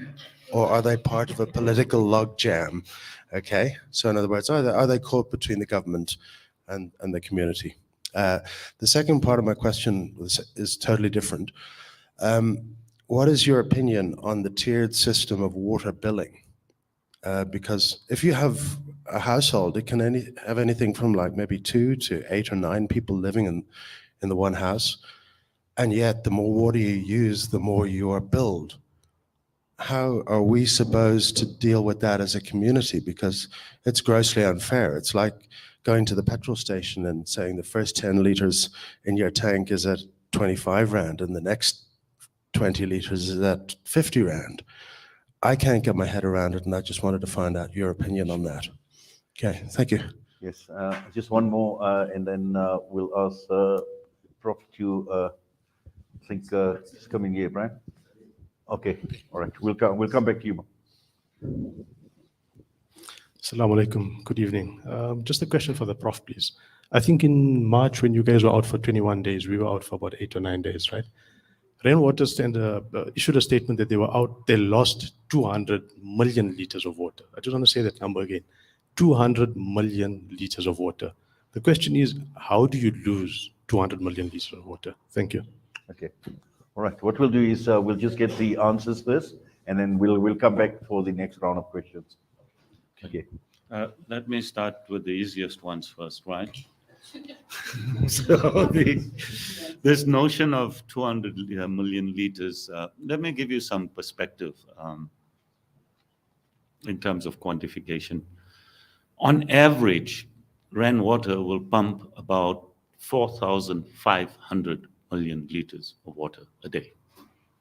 or are they part of a political logjam? Okay, so in other words, are they caught between the government and the community? The second part of my question is totally different. What is your opinion on the tiered system of water billing? Because if you have a household, it can have anything from like maybe 2 to 8 or 9 people living in the one house. And yet, the more water you use, the more you are billed. How are we supposed to deal with that as a community? Because it's grossly unfair. It's like going to the petrol station and saying the first 10 litres in your tank is at 25 Rand and the next 20 litres is at 50 Rand. I can't get my head around it, and I just wanted to find out your opinion on that. Okay, thank you. Yes, just one more, and then we'll ask Prof to think just come in here, Brian. Okay, all right. We'll come back to you. Assalamu alaikum. Good evening. Just a question for the Prof, please. I think in March, when you guys were out for 21 days, we were out for about 8 or 9 days, right? Rainwater issued a statement that they lost 200 million liters of water. I just want to say that number again, 200 million liters of water. The question is, how do you lose 200 million liters of water? Thank you. Okay, all right. What we'll do is we'll just get the answers first, and then we'll come back for the next round of questions. Okay. Let me start with the easiest ones first, right? So this notion of 200 million liters, let me give you some perspective in terms of quantification. On average, rainwater will pump about 4,500 million liters of water a day.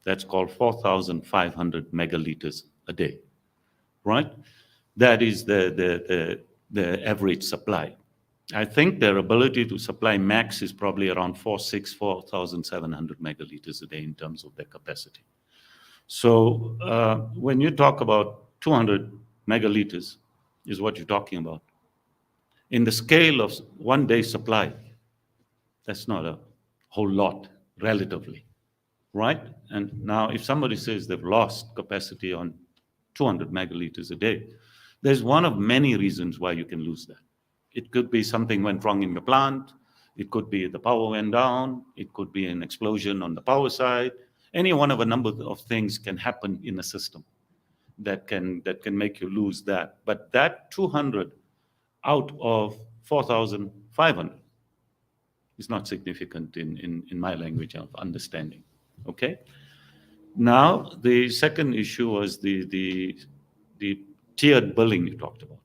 That's called 4,500 megaliters a day, right? That is the average supply. I think their ability to supply max is probably around 4,700 megaliters a day in terms of their capacity. So when you talk about 200 megaliters is what you're talking about. In the scale of 1 day supply, that's not a whole lot relatively, right? And now if somebody says they've lost capacity on 200 megaliters a day, there's one of many reasons why you can lose that. It could be something went wrong in the plant. It could be the power went down. It could be an explosion on the power side. Any one of a number of things can happen in a system that can make you lose that. But that 200 out of 4,500 is not significant in my language of understanding. Okay. Now the second issue was the tiered billing you talked about.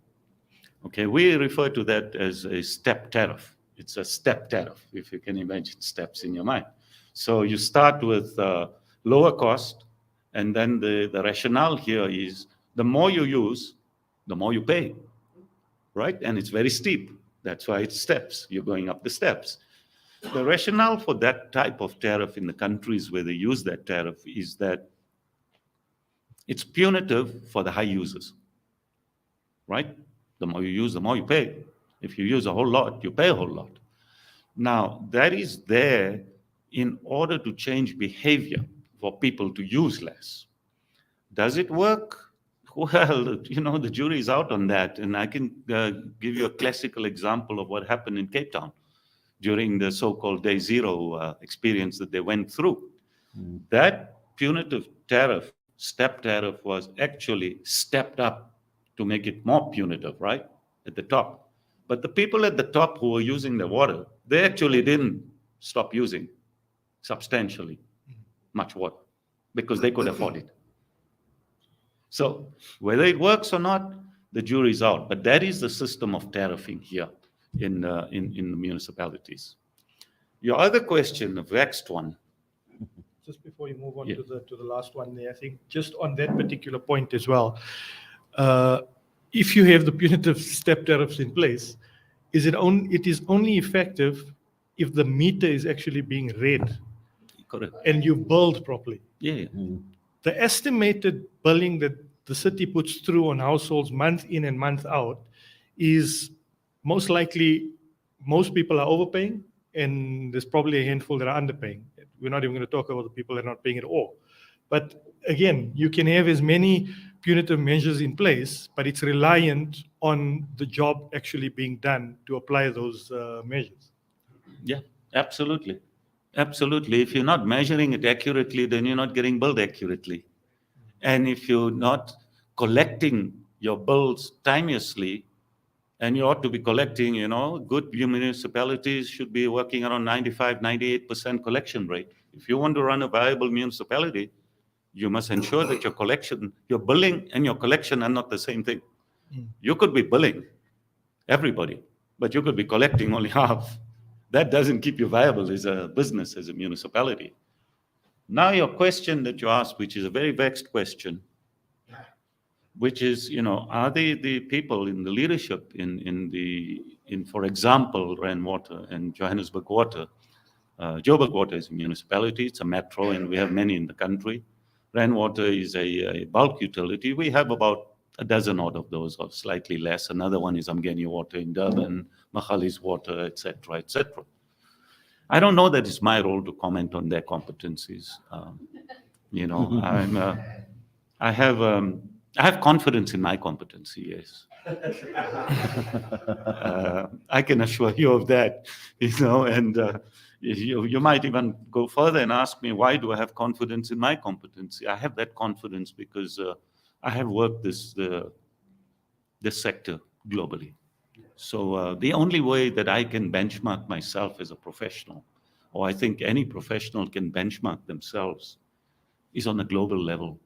Okay, we refer to that as a step tariff. It's a step tariff, if you can imagine steps in your mind. So you start with lower cost, and then the rationale here is the more you use, the more you pay, right? And it's very steep. That's why it's steps. You're going up the steps. The rationale for that type of tariff in the countries where they use that tariff is that it's punitive for the high users, right? The more you use, the more you pay. If you use a whole lot, you pay a whole lot. Now, that is there in order to change behavior for people to use less. Does it work? Well, you know, the jury is out on that. And I can give you a classical example of what happened in Cape Town during the so-called Day Zero experience that they went through. That punitive tariff, step tariff, was actually stepped up to make it more punitive, right, at the top. But the people at the top who were using the water, they actually didn't stop using substantially much water because they could afford it. So whether it works or not, the jury's out. But that is the system of tariffing here in the municipalities. Your other question, the vexed one. Just before you move on Yeah. to the last one there, I think just on that particular point as well, if you have the punitive step tariffs in place, it is only effective if the meter is actually being read Correct. and you billed properly. Yeah. The estimated billing that the city puts through on households month in and month out is most likely most people are overpaying, and there's probably a handful that are underpaying. We're not even going to talk about the people that are not paying at all. But again, you can have as many punitive measures in place, but it's reliant on the job actually being done to apply those measures. Yeah, absolutely. Absolutely. If you're not measuring it accurately, then you're not getting billed accurately. And if you're not collecting your bills timeously, and you ought to be collecting, good municipalities should be working around 95, 98% collection rate. If you want to run a viable municipality, you must ensure that your billing and your collection are not the same thing. You could be billing everybody, but you could be collecting only half. That doesn't keep you viable as a business, as a municipality. Now, your question that you asked, which is a very vexed question, which is, are they the people in the leadership in for example, Water and Johannesburg Water? Joburg Water is a municipality, it's a metro, and we have many in the country. Water is a bulk utility. We have about a dozen odd of those, or slightly less. Another one is Umgeni Water in Durban, Mahali's Water, etc., etc. I don't know that it's my role to comment on their competencies. I have confidence in my competency, yes. I can assure you of that, and you might even go further and ask me, why do I have confidence in my competency? I have that confidence because I have worked this sector globally. So the only way that I can benchmark myself as a professional, or I think any professional can benchmark themselves, is on a global level.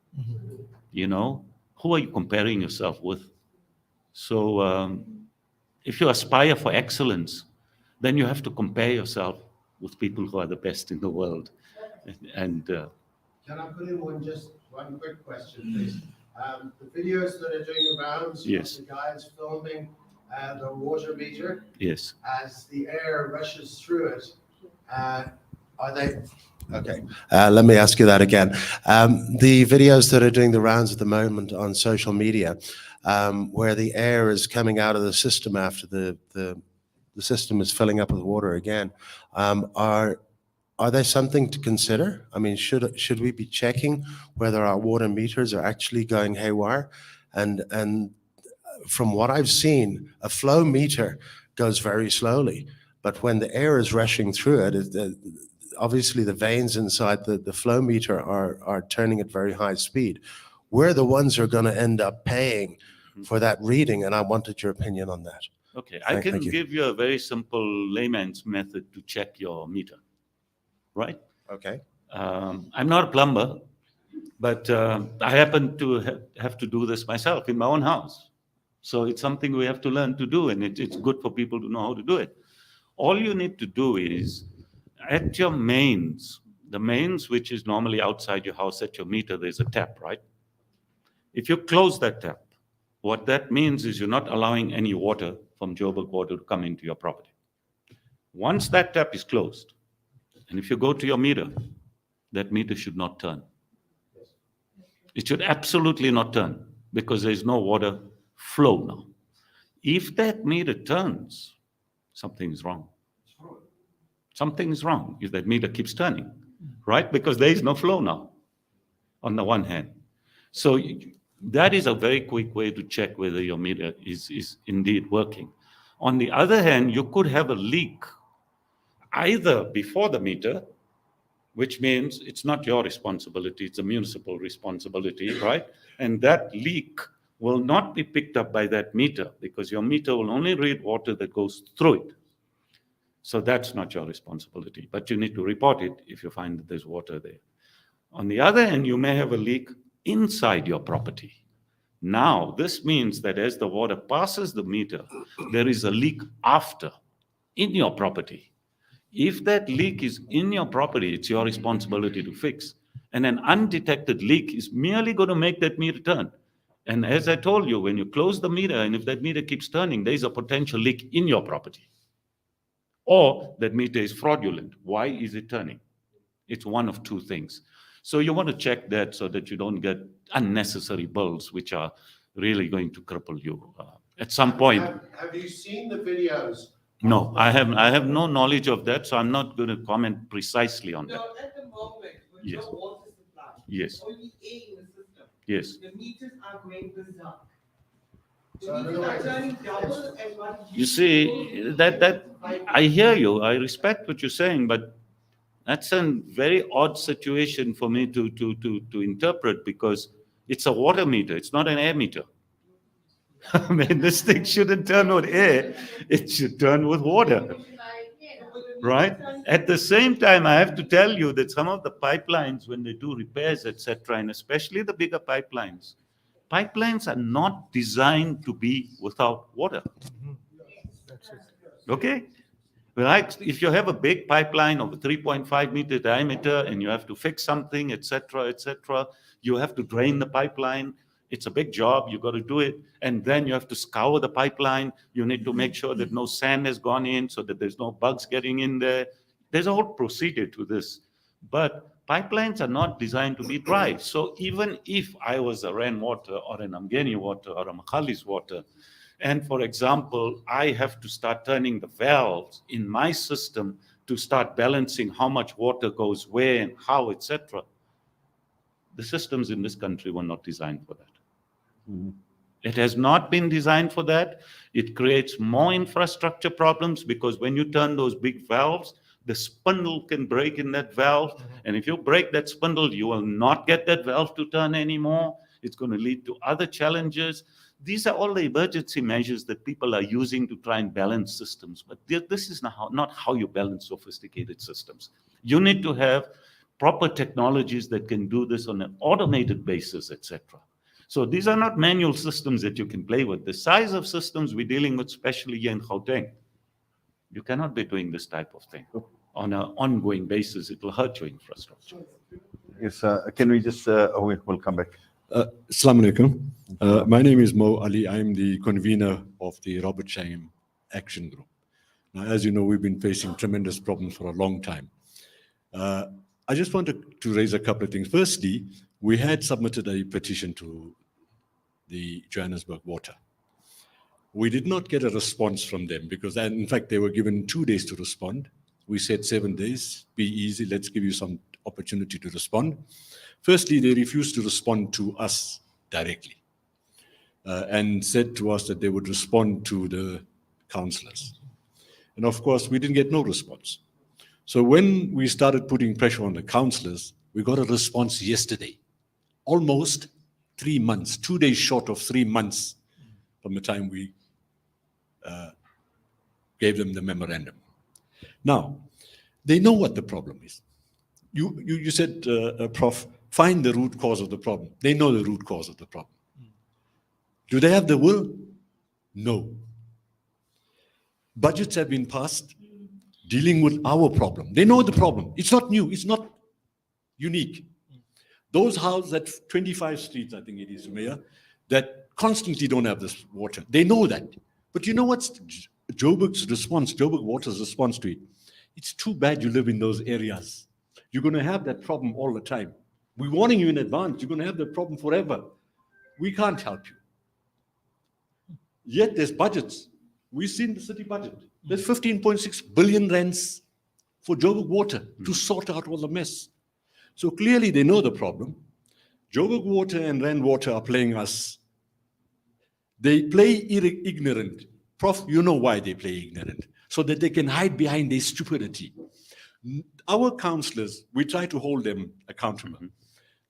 Who are you comparing yourself with? So if you aspire for excellence, then you have to compare yourself with people who are the best in the world. And Can I put in one quick question, please? The videos that are doing the rounds, Yes. the guys filming the water meter, yes, as the air rushes through it, are they? Okay, let me ask you that again. The videos that are doing the rounds at the moment on social media, where the air is coming out of the system after the system is filling up with water again, are they something to consider? I mean, should we be checking whether our water meters are actually going haywire? And from what I've seen, a flow meter goes very slowly, but when the air is rushing through it, obviously the veins inside the flow meter are turning at very high speed. We're the ones who are going to end up paying for that reading, and I wanted your opinion on that. okay. I can Thank you. give you a very simple layman's method to check your meter, right? Okay. I'm not a plumber, but I happen to have to do this myself in my own house. So it's something we have to learn to do, and it's good for people to know how to do it. All you need to do is, at your mains, the mains, which is normally outside your house at your meter, there's a tap, right? If you close that tap, what that means is you're not allowing any water from Joburg Water to come into your property. Once that tap is closed, and if you go to your meter, that meter should not turn. It should absolutely not turn, because there's no water flow now. If that meter turns, something is wrong. Something is wrong if that meter keeps turning, right? Because there is no flow now, on the one hand. So that is a very quick way to check whether your meter is indeed working. On the other hand, you could have a leak either before the meter, which means it's not your responsibility, it's a municipal responsibility, right? And that leak will not be picked up by that meter, because your meter will only read water that goes through it. So that's not your responsibility, but you need to report it if you find that there's water there. On the other hand, you may have a leak inside your property. Now, this means that as the water passes the meter, there is a leak after, in your property. If that leak is in your property, it's your responsibility to fix. And an undetected leak is merely going to make that meter turn. And as I told you, when you close the meter, and if that meter keeps turning, there's a potential leak in your property. Or that meter is fraudulent. Why is it turning? It's one of two things. So you want to check that so that you don't get unnecessary bills, which are really going to cripple you at some point. Have you seen the videos? No, I have no knowledge of that, so I'm not going to comment precisely on that. So at the moment, with Yes. your water supply, Yes. only air in the system, Yes. the meters are going berserk. You see, that I hear you, I respect what you're saying, but that's a very odd situation for me to interpret, because it's a water meter, it's not an air meter. I mean, this thing shouldn't turn with air, it should turn with water. Right? At the same time, I have to tell you that some of the pipelines, when they do repairs, etc., and especially the bigger pipelines are not designed to be without water. Okay? Right? If you have a big pipeline of a 3.5 meter diameter and you have to fix something, etc., you have to drain the pipeline. It's a big job. You got to do it. And then you have to scour the pipeline. You need to make sure that no sand has gone in so that there's no bugs getting in there. There's a whole procedure to this. But pipelines are not designed to be dry. So even if I was a Rand Water or an Amgeni Water or a Makhali's Water, and for example, I have to start turning the valves in my system to start balancing how much water goes where and how, etc. The systems in this country were not designed for that. It has not been designed for that. It creates more infrastructure problems, because when you turn those big valves, the spindle can break in that valve. And if you break that spindle, you will not get that valve to turn anymore. It's going to lead to other challenges. These are all the emergency measures that people are using to try and balance systems. But this is not how you balance sophisticated systems. You need to have proper technologies that can do this on an automated basis, etc. So these are not manual systems that you can play with. The size of systems we're dealing with, especially here in Gauteng, you cannot be doing this type of thing on an ongoing basis. It will hurt your infrastructure. Yes, can we just, we'll come back. Assalamu alaikum. My name is Mo Ali. I'm the convener of the Robertsham Action Group. Now, as you know, we've been facing tremendous problems for a long time. I just wanted to raise a couple of things. Firstly, we had submitted a petition to the Johannesburg Water. We did not get a response from them because, in fact, they were given 2 days to respond. We said 7 days, be easy, let's give you some opportunity to respond. Firstly, they refused to respond to us directly and said to us that they would respond to the councillors. And of course, we didn't get no response. So when we started putting pressure on the councillors, we got a response yesterday, almost 3 months, 2 days short of 3 months from the time we gave them the memorandum. Now, they know what the problem is. You said, Prof, find the root cause of the problem. They know the root cause of the problem. Do they have the will? No. Budgets have been passed dealing with our problem. They know the problem. It's not new. It's not unique. Those houses at 25 streets, I think it is, Mayor, that constantly don't have this water. They know that. But you know what's Joburg's response, Joburg Water's response to it? It's too bad you live in those areas. You're going to have that problem all the time. We're warning you in advance. You're going to have that problem forever. We can't help you. Yet there's budgets. We've seen the city budget. There's 15.6 billion rands for Joburg Water to sort out all the mess. So clearly they know the problem. Joburg Water and Rand Water are playing us. They play ignorant. Prof, you know why they play ignorant. So that they can hide behind their stupidity. Our councillors, we try to hold them accountable.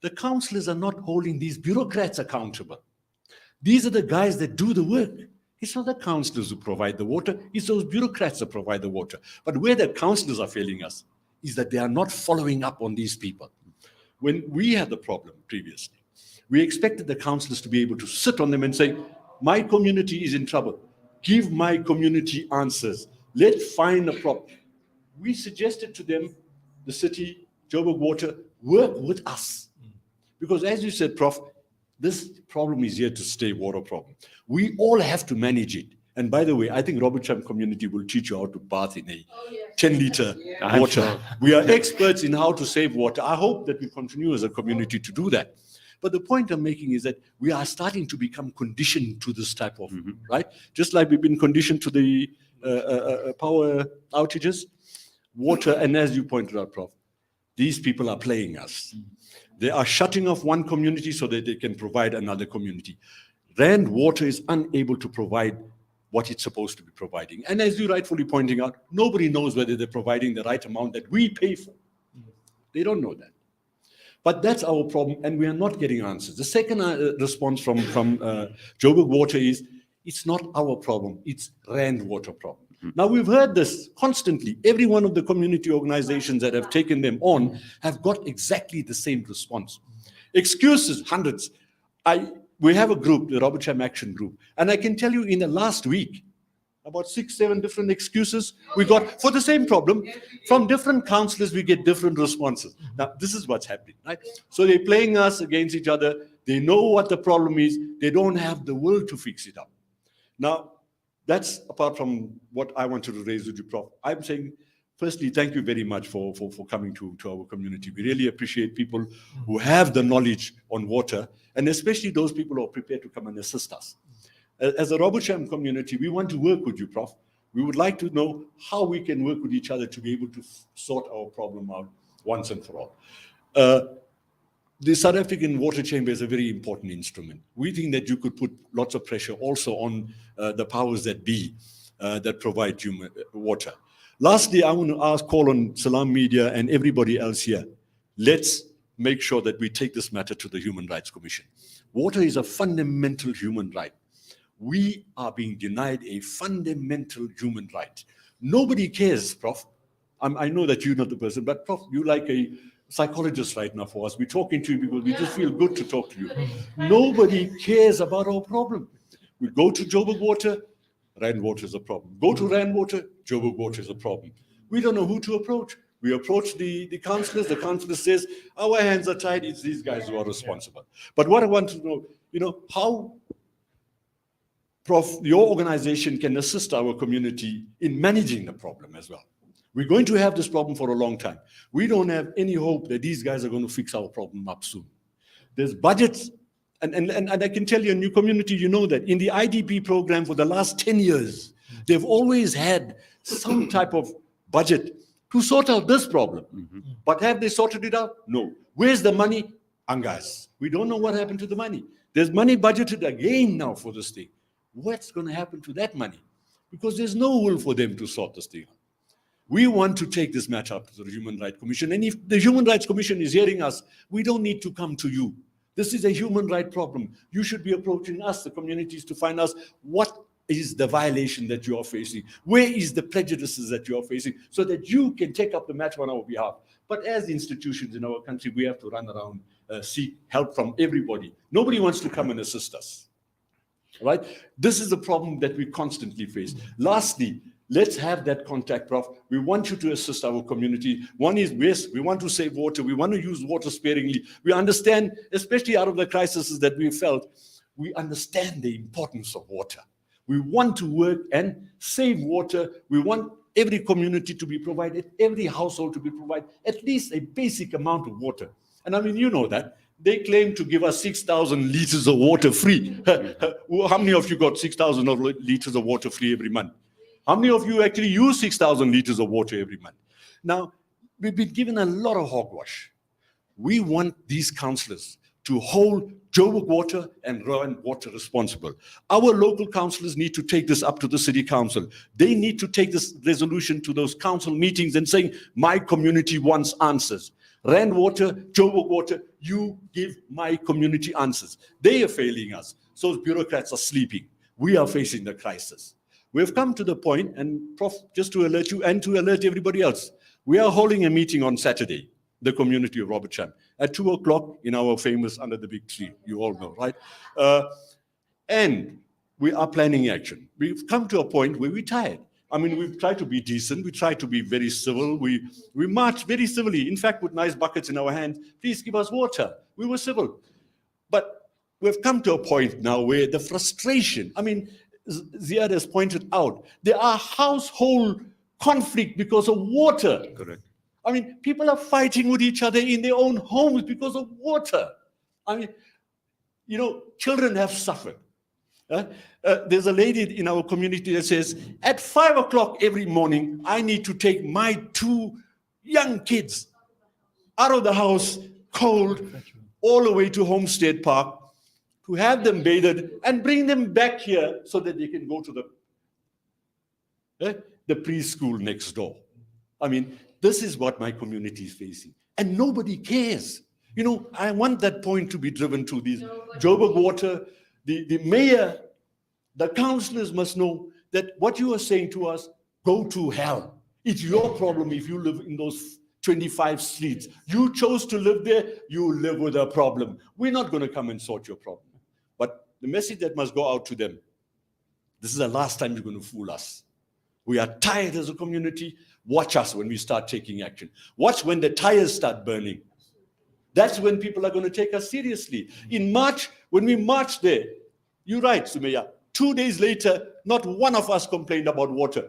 The councillors are not holding these bureaucrats accountable. These are the guys that do the work. It's not the councillors who provide the water, it's those bureaucrats that provide the water. But where the councillors are failing us is that they are not following up on these people. When we had the problem previously, we expected the councillors to be able to sit on them and say, my community is in trouble. Give my community answers. Let's find a problem. We suggested to them, the city, Joburg Water, work with us. Because as you said, Prof, this problem is here to stay, water problem. We all have to manage it. And by the way, I think Robertsham community will teach you how to bath in a 10-liter water. Sure. We are experts in how to save water. I hope that we continue as a community to do that. But the point I'm making is that we are starting to become conditioned to this type of, right? Just like we've been conditioned to the power outages, water, and as you pointed out, Prof, these people are playing us. They are shutting off one community so that they can provide another community. Rand Water is unable to provide what it's supposed to be providing. And as you rightfully pointing out, nobody knows whether they're providing the right amount that we pay for. They don't know that. But that's our problem, and we are not getting answers. The second response from Joburg Water is, it's not our problem, it's Rand Water problem. Now, we've heard this constantly. Every one of the community organizations that have taken them on have got exactly the same response. Excuses, hundreds. We have a group, the Robertsham Action Group, and I can tell you in the last week, about 6, 7 different excuses we got for the same problem. From different councillors, we get different responses. Now, this is what's happening, right? So they're playing us against each other. They know what the problem is. They don't have the will to fix it up. Now, that's apart from what I wanted to raise with you, Prof. I'm saying, firstly, thank you very much for coming to our community. We really appreciate people who have the knowledge on water, and especially those people who are prepared to come and assist us. As a Robertsham community, we want to work with you, Prof. We would like to know how we can work with each other to be able to sort our problem out once and for all. The South African Water Chamber is a very important instrument. We think that you could put lots of pressure also on the powers that be that provide human water. Lastly, I want to call on Salam Media and everybody else here. Let's make sure that we take this matter to the Human Rights Commission. Water is a fundamental human right. We are being denied a fundamental human right. Nobody cares, Prof. I know that you're not the person, but Prof, you like a psychologist right now for us. We're talking to you because we just feel good to talk to you. Nobody cares about our problem. We go to Joburg Water, Rand Water is a problem. Go to Rand Water, Joburg Water is a problem. We don't know who to approach. We approach the councillors. The councillor says, our hands are tied. It's these guys who are responsible. But what I want to know, how, Prof, your organization can assist our community in managing the problem as well. We're going to have this problem for a long time. We don't have any hope that these guys are going to fix our problem up soon. There's budgets, and I can tell you in your community, you know that in the IDP program for the last 10 years, they've always had some type of budget to sort out this problem. But have they sorted it out? No. Where's the money? Angas. We don't know what happened to the money. There's money budgeted again now for this thing. What's going to happen to that money? Because there's no will for them to sort this thing out. We want to take this matter up to the Human Rights Commission. And if the Human Rights Commission is hearing us, we don't need to come to you. This is a human right problem. You should be approaching us, the communities, to find out what is the violation that you are facing? Where is the prejudices that you are facing? So that you can take up the matter on our behalf. But as institutions in our country, we have to run around, seek help from everybody. Nobody wants to come and assist us. Right? This is the problem that we constantly face. Lastly, let's have that contact, Prof. We want you to assist our community. One is, yes, we want to save water. We want to use water sparingly. We understand, especially out of the crises that we felt, we understand the importance of water. We want to work and save water. We want every community to be provided, every household to be provided at least a basic amount of water. And I mean, you know that. They claim to give us 6,000 liters of water free. How many of you got 6,000 liters of water free every month? How many of you actually use 6,000 liters of water every month? Now, we've been given a lot of hogwash. We want these councillors to hold Joburg Water and Rand Water responsible. Our local councillors need to take this up to the city council. They need to take this resolution to those council meetings and saying, my community wants answers. Rand Water, Joburg Water, you give my community answers. They are failing us. So bureaucrats are sleeping. We are facing the crisis. We've come to the point, and Prof, just to alert you and to alert everybody else, we are holding a meeting on Saturday, the community of Robertsham, at 2 o'clock in our famous Under the Big Tree. You all know, right? And we are planning action. We've come to a point where we're tired. I mean, we've tried to be decent. We try to be very civil. We march very civilly. In fact, with nice buckets in our hands, please give us water. We were civil. But we've come to a point now where the frustration, I mean, Ziad has pointed out, there are household conflict because of water. Correct. I mean, people are fighting with each other in their own homes because of water. I mean, you know, children have suffered. There's a lady in our community that says, at 5 o'clock every morning, I need to take my 2 young kids out of the house, cold, all the way to Homestead Park to have them bathed and bring them back here so that they can go to the preschool next door. I mean, this is what my community is facing. And nobody cares. You know, I want that point to be driven to these. Joburg Water, the mayor, the councillors must know that what you are saying to us, go to hell. It's your problem if you live in those 25 streets. You chose to live there, you live with a problem. We're not going to come and sort your problem. But the message that must go out to them, this is the last time you're going to fool us. We are tired as a community. Watch us when we start taking action. Watch when the tires start burning. That's when people are going to take us seriously. In March, when we marched there, you're right, Sumaya, 2 days later, not one of us complained about water.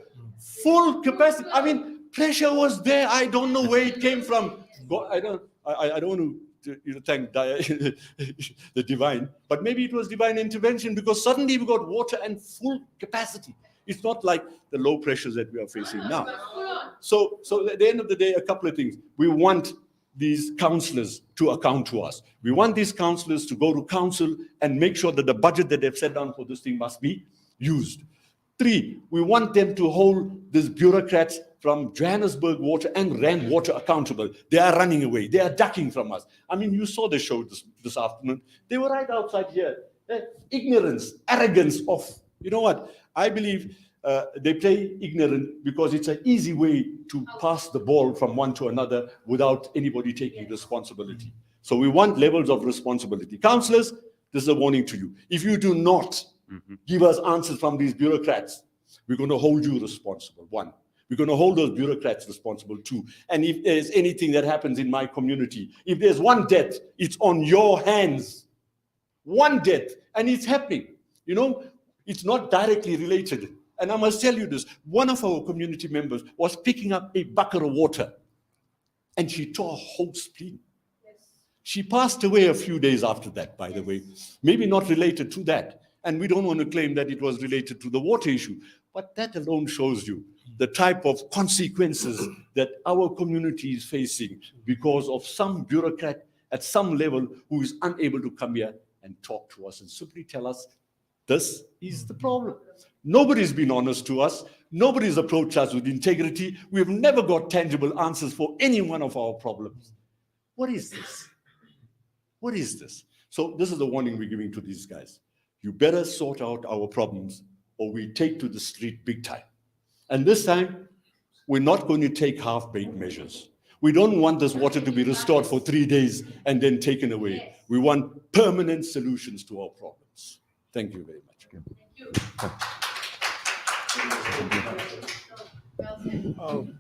Full capacity. I mean, pressure was there. I don't know where it came from. I don't want to thank the divine, but maybe it was divine intervention, because suddenly we got water and full capacity. It's not like the low pressures that we are facing now. So at the end of the day, a couple of things. We want these councillors to account to us. We want these councillors to go to council and make sure that the budget that they've set down for this thing must be used. 3, we want them to hold these bureaucrats from Johannesburg Water and Rand Water accountable. They are running away. They are ducking from us. I mean, you saw the show this afternoon. They were right outside here. Ignorance, arrogance of, you know what? I believe they play ignorant because it's an easy way to pass the ball from one to another without anybody taking responsibility. So we want levels of responsibility. Councillors, this is a warning to you. If you do not give us answers from these bureaucrats, we're going to hold you responsible. 1. We're going to hold those bureaucrats responsible. 2. And if there's anything that happens in my community, if there's one death, it's on your hands. One death, and it's happening. You know, it's not directly related. And I must tell you this, one of our community members was picking up a bucket of water and she tore a whole spleen. Yes. She passed away a few days after that, by the way. Maybe not related to that. And we don't want to claim that it was related to the water issue. But that alone shows you the type of consequences that our community is facing because of some bureaucrat at some level who is unable to come here and talk to us and simply tell us, this is the problem. Nobody's been honest to us. Nobody's approached us with integrity. We have never got tangible answers for any one of our problems. What is this? What is this? So this is the warning we're giving to these guys. You better sort out our problems or we take to the street big time. And this time, we're not going to take half-baked measures. We don't want this water to be restored for 3 days and then taken away. We want permanent solutions to our problems. Thank you very much.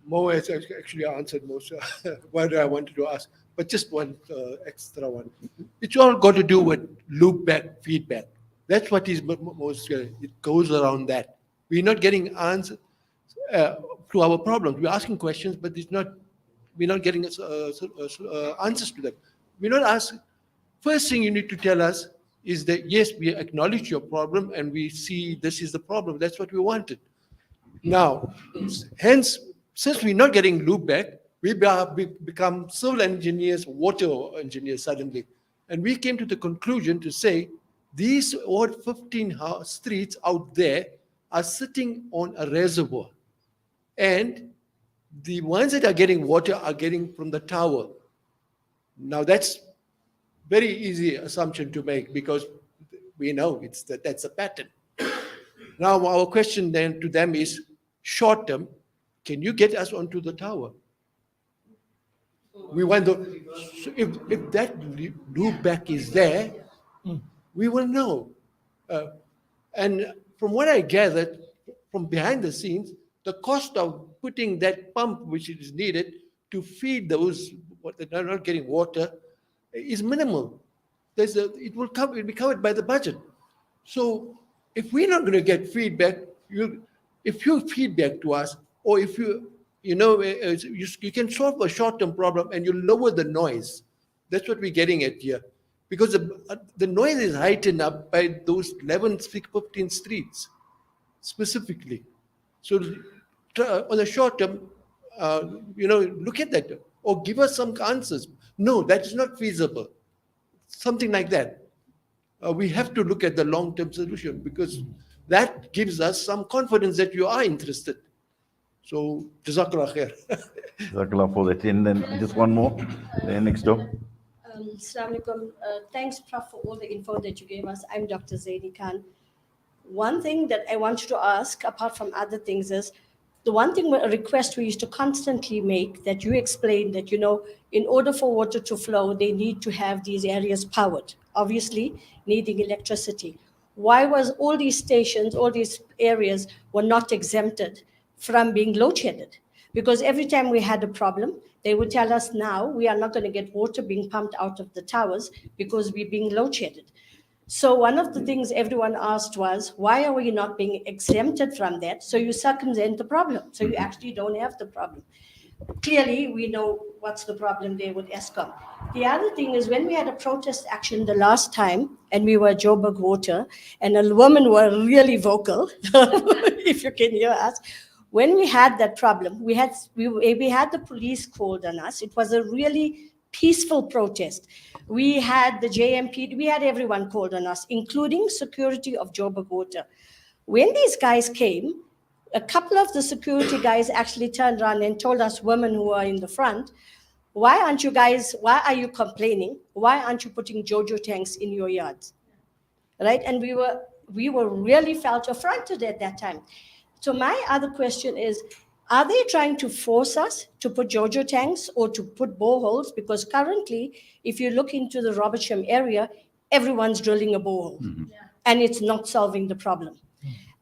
Mo has actually answered most of what I wanted to ask, but just one extra one. It's all got to do with loop back feedback. That's what is most, it goes around that. We're not getting answers to our problems. We're asking questions, but we're not getting answers to them. We're not asking. First thing you need to tell us is that, yes, we acknowledge your problem and we see this is the problem. That's what we wanted. Now, hence, since we're not getting loop back, we become civil engineers, water engineers suddenly. And we came to the conclusion to say, these 15 streets out there are sitting on a reservoir. And the ones that are getting water are getting from the tower. Now, that's very easy assumption to make because we know that's a pattern. Now, our question then to them is, short term, can you get us onto the tower? We want so if that loop back is there, we will know. And from what I gathered from behind the scenes, the cost of putting that pump, which is needed to feed those that are not getting water, is minimal. It will be covered by the budget. So if we're not going to get feedback, if you feedback to us, or if you can solve a short-term problem and you lower the noise. That's what we're getting at here. Because the noise is heightened up by those 11, 15 streets specifically. So on the short term, look at that or give us some answers. No, that's not feasible. Something like that. we have to look at the long-term solution, because that gives us some confidence that you are interested. So, Jazakallah khair. Jazakallah for that. And then just one more. Then next door. Assalamu alaikum. Thanks, Prof, for all the info that you gave us. I'm Dr. Zaini Khan. One thing that I want you to ask, apart from other things, is the one thing, a request we used to constantly make, that you explained that, in order for water to flow, they need to have these areas powered, obviously needing electricity. Why was all these stations, all these areas were not exempted from being load shedded? Because every time we had a problem, they would tell us, now we are not going to get water being pumped out of the towers because we're being load shedded. So one of the things everyone asked was, why are we not being exempted from that? So you circumvent the problem. So you actually don't have the problem. Clearly, we know what's the problem there with ESCOM. The other thing is, when we had a protest action the last time, and we were at JHB Water, and a woman were really vocal, if you can hear us. When we had that problem, we had the police called on us. It was a really peaceful protest. We had the JMP, we had everyone called on us, including security of JHB Water. When these guys came, a couple of the security guys actually turned around and told us, women who are in the front, why are you complaining? Why aren't you putting JoJo tanks in your yards? Right? And we were really felt affronted at that time. So my other question is, are they trying to force us to put JoJo tanks or to put boreholes? Because currently, if you look into the Robertsham area, everyone's drilling a borehole, and it's not solving the problem.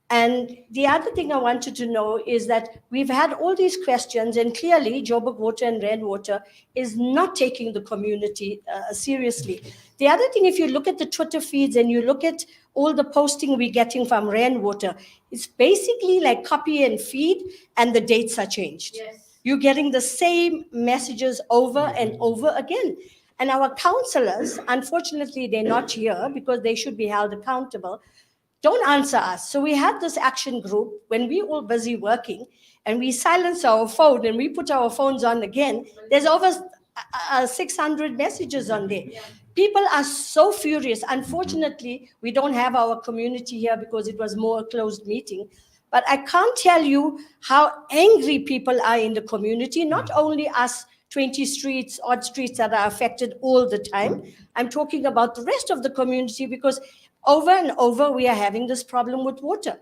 And the other thing I wanted to know is that we've had all these questions, and clearly JHB Water and Rainwater is not taking the community seriously. The other thing, if you look at the Twitter feeds and you look at all the posting we're getting from Rainwater, it's basically like copy and feed, and the dates are changed. Yes. You're getting the same messages over and over again. And our councillors, unfortunately, they're not here because they should be held accountable, don't answer us. So we had this action group when we all busy working, and we silence our phone and we put our phones on again. There's over 600 messages on there. People are so furious. Unfortunately, we don't have our community here because it was more a closed meeting. But I can't tell you how angry people are in the community, not only us 20 streets, odd streets that are affected all the time. I'm talking about the rest of the community, because over and over, we are having this problem with water.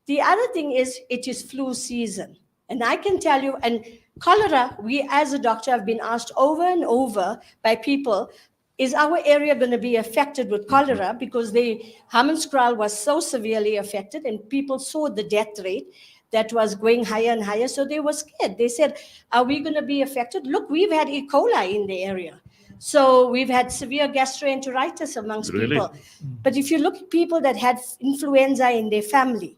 The other thing is, it is flu season. And I can tell you, and cholera, we as a doctor have been asked over and over by people, is our area going to be affected with cholera? Because Hammanskraal was so severely affected, and people saw the death rate that was going higher and higher. So they were scared. They said, are we going to be affected? Look, we've had E. coli in the area. So we've had severe gastroenteritis amongst people. But if you look at people that had influenza in their family,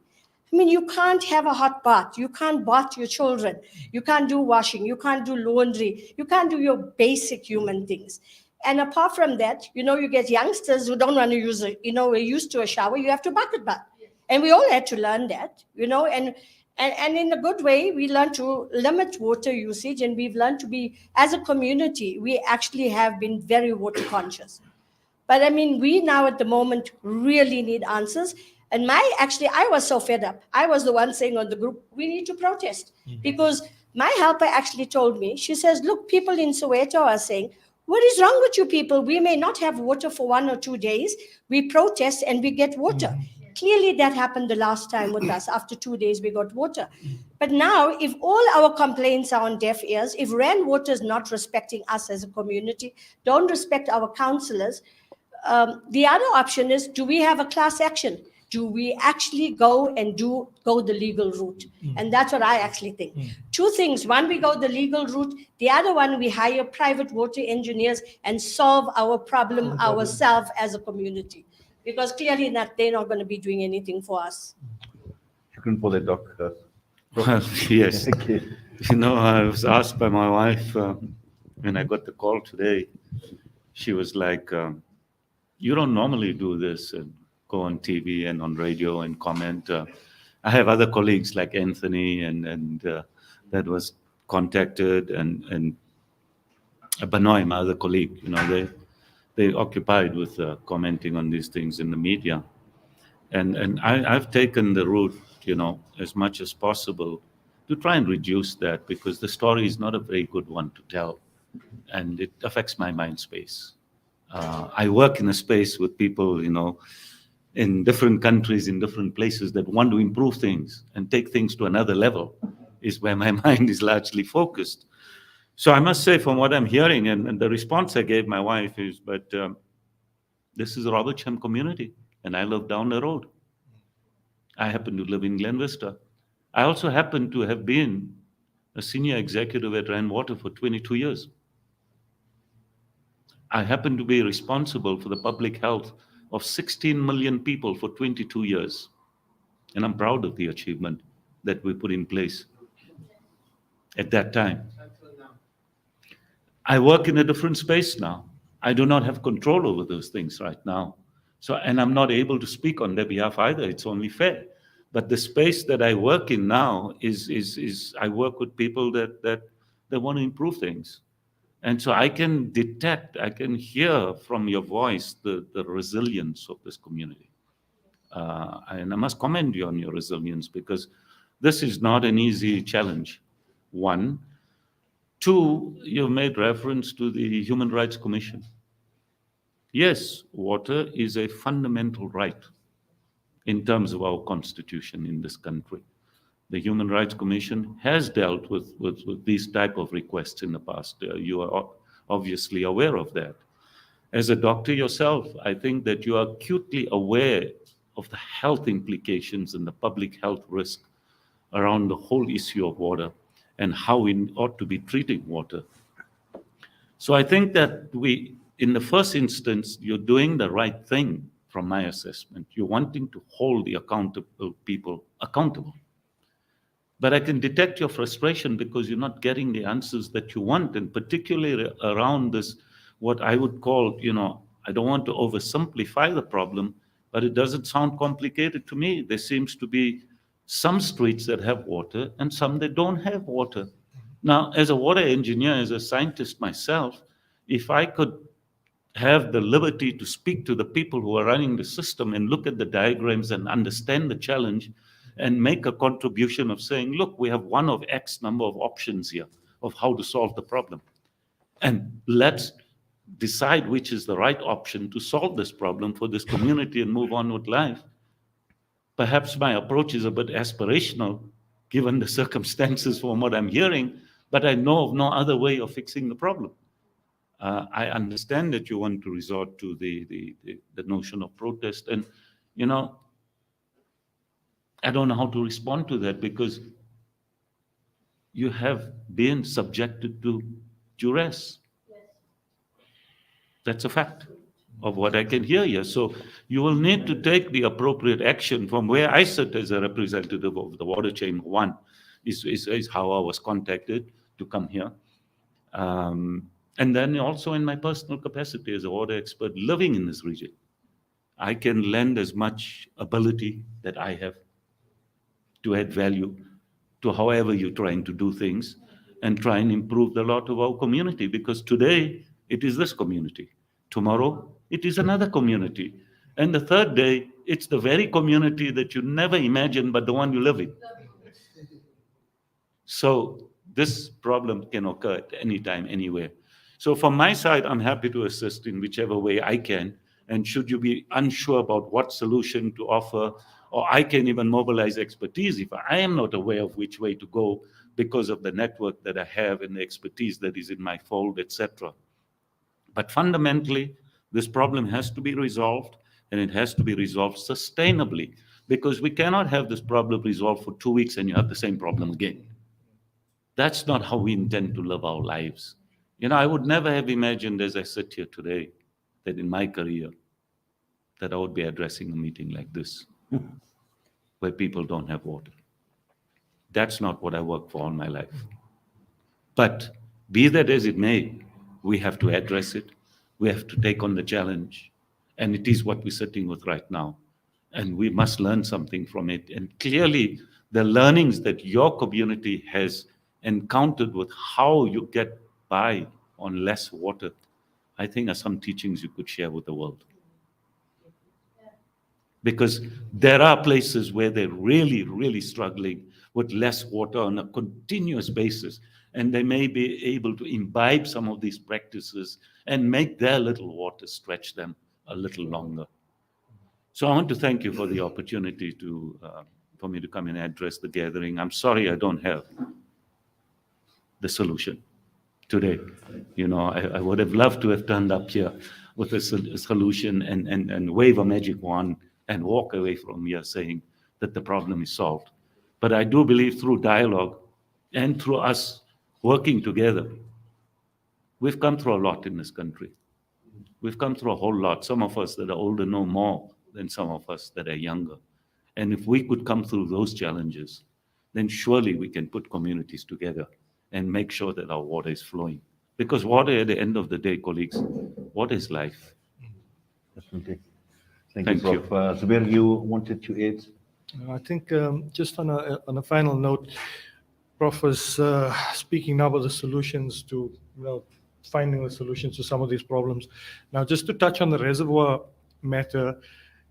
I mean, you can't have a hot bath. You can't bath your children. You can't do washing. You can't do laundry. You can't do your basic human things. And apart from that, you get youngsters who don't want to use we're used to a shower. You have to bucket bath. And we all had to learn that, and in a good way, we learned to limit water usage, and we've learned to be, as a community, we actually have been very water conscious. But I mean, we now at the moment really need answers. And I was so fed up. I was the one saying on the group, we need to protest. Because my helper actually told me, she says, look, people in Soweto are saying, what is wrong with you people? We may not have water for 1 or 2 days. We protest and we get water. Clearly, that happened the last time with us. After 2 days, we got water. But now, if all our complaints are on deaf ears, if Rainwater is not respecting us as a community, don't respect our councillors, the other option is, do we have a class action? Do we actually go the legal route? And that's what I actually think. 2 things. One, we go the legal route. The other one, we hire private water engineers and solve our problem ourselves as a community. Because clearly they're not going to be doing anything for us. Shukran for that, Doc. Well, yes. Okay. I was asked by my wife when I got the call today. She was like, you don't normally do this and go on TV and on radio and comment. I have other colleagues like Anthony and that was contacted, and Banoy, my other colleague, they're occupied with commenting on these things in the media. And I've taken the route, as much as possible to try and reduce that, because the story is not a very good one to tell, and it affects my mind space. I work in a space with people, in different countries, in different places that want to improve things and take things to another level, is where my mind is largely focused. So I must say, from what I'm hearing, and the response I gave my wife is, but this is a Robertsham community, and I live down the road. I happen to live in Glen Vista. I also happen to have been a senior executive at Rand Water for 22 years. I happen to be responsible for the public health of 16 million people for 22 years. And I'm proud of the achievement that we put in place at that time. I work in a different space now. I do not have control over those things right now. So, and I'm not able to speak on their behalf either. It's only fair. But the space that I work in now is I work with people that want to improve things. And so I can detect, I can hear from your voice the resilience of this community. And I must commend you on your resilience, because this is not an easy challenge, one. Two, you've made reference to the Human Rights Commission. Yes, water is a fundamental right in terms of our constitution in this country. The Human Rights Commission has dealt with these type of requests in the past. You are obviously aware of that. As a doctor yourself, I think that you are acutely aware of the health implications and the public health risk around the whole issue of water and how we ought to be treating water. So I think that in the first instance, you're doing the right thing from my assessment. You're wanting to hold the accountable people accountable. But I can detect your frustration because you're not getting the answers that you want, and particularly around this, what I would call, I don't want to oversimplify the problem, but it doesn't sound complicated to me. There seems to be some streets that have water and some that don't have water. Now, as a water engineer, as a scientist myself, if I could have the liberty to speak to the people who are running the system and look at the diagrams and understand the challenge and make a contribution of saying, look, we have one of X number of options here of how to solve the problem. And let's decide which is the right option to solve this problem for this community and move on with life. Perhaps my approach is a bit aspirational, given the circumstances from what I'm hearing, but I know of no other way of fixing the problem. I understand that you want to resort to the notion of protest, and I don't know how to respond to that, because you have been subjected to duress. That's a fact of what I can hear here. So you will need to take the appropriate action. From where I sit as a representative of the water chain, one is how I was contacted to come here. And then also in my personal capacity as a water expert living in this region, I can lend as much ability that I have to add value to however you're trying to do things and try and improve the lot of our community. Because today it is this community, tomorrow it is another community, and the third day it's the very community that you never imagined but the one you live in. So this problem can occur at any time, anywhere. So from my side, I'm happy to assist in whichever way I can. And should you be unsure about what solution to offer, or I can even mobilize expertise if I am not aware of which way to go because of the network that I have and the expertise that is in my fold, etc. But fundamentally, this problem has to be resolved, and it has to be resolved sustainably, because we cannot have this problem resolved for 2 weeks and you have the same problem again. That's not how we intend to live our lives. I would never have imagined as I sit here today that in my career that I would be addressing a meeting like this where people don't have water. That's not what I worked for all my life. But be that as it may, we have to address it. We have to take on the challenge. And it is what we're sitting with right now. And we must learn something from it. And clearly, the learnings that your community has encountered with how you get by on less water I think are some teachings you could share with the world. Because there are places where they're really, really struggling with less water on a continuous basis, and they may be able to imbibe some of these practices and make their little water stretch them a little longer. So I want to thank you for the opportunity for me to come and address the gathering. I'm sorry I don't have the solution today. I would have loved to have turned up here with a solution and wave a magic wand and walk away from here saying that the problem is solved. But I do believe through dialogue and through us working together, we've come through a lot in this country. We've come through a whole lot. Some of us that are older know more than some of us that are younger. And if we could come through those challenges, then surely we can put communities together and make sure that our water is flowing. Because water, at the end of the day, colleagues, water is life. Definitely. Thank you, you. Prof. Zubair, you wanted to add? I think just on a final note, Prof was speaking now about the solutions to, finding the solutions to some of these problems. Now, just to touch on the reservoir matter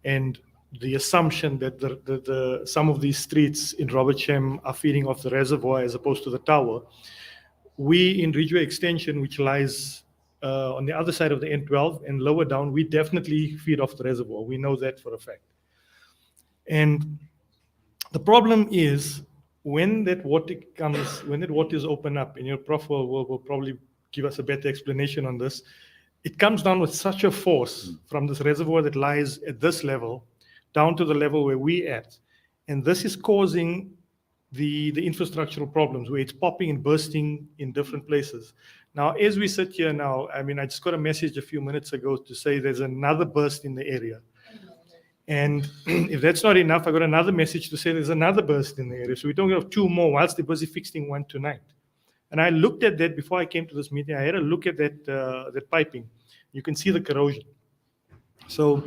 and the assumption that some of these streets in Robertsham are feeding off the reservoir as opposed to the tower. We in Ridgeway Extension, which lies on the other side of the N12 and lower down, we definitely feed off the reservoir. We know that for a fact. And the problem is when that water is open up, and your Prof will probably give us a better explanation on this, it comes down with such a force from this reservoir that lies at this level down to the level where we're at. And this is causing the infrastructural problems where it's popping and bursting in different places. Now, as we sit here now, I just got a message a few minutes ago to say there's another burst in the area. And if that's not enough, I got another message to say there's another burst in the area. So we're talking of two more whilst they're busy fixing one tonight. And I looked at that before I came to this meeting. I had a look at that piping. You can see the corrosion. So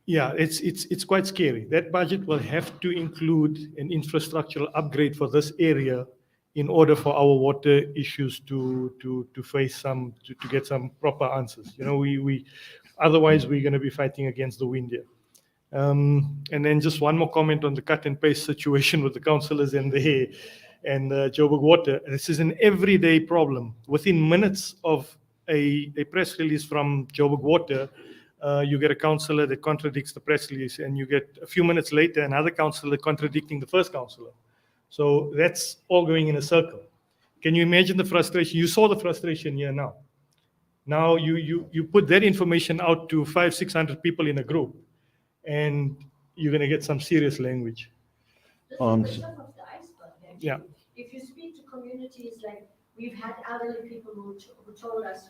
yeah, it's quite scary. That budget will have to include an infrastructural upgrade for this area in order for our water issues to get some proper answers. Otherwise we're going to be fighting against the wind here. And then just one more comment on the cut and paste situation with the councillors and Joburg Water. This is an everyday problem. Within minutes of a press release from Joburg Water, you get a councillor that contradicts the press release, and you get a few minutes later another councillor contradicting the first councillor. So that's all going in a circle. Can you imagine the frustration? You saw the frustration here now. Now you put that information out to 500-600 people in a group, and you're going to get some serious language. This is the tip of the iceberg, actually. Yeah. If you speak to communities, like we've had elderly people who told us,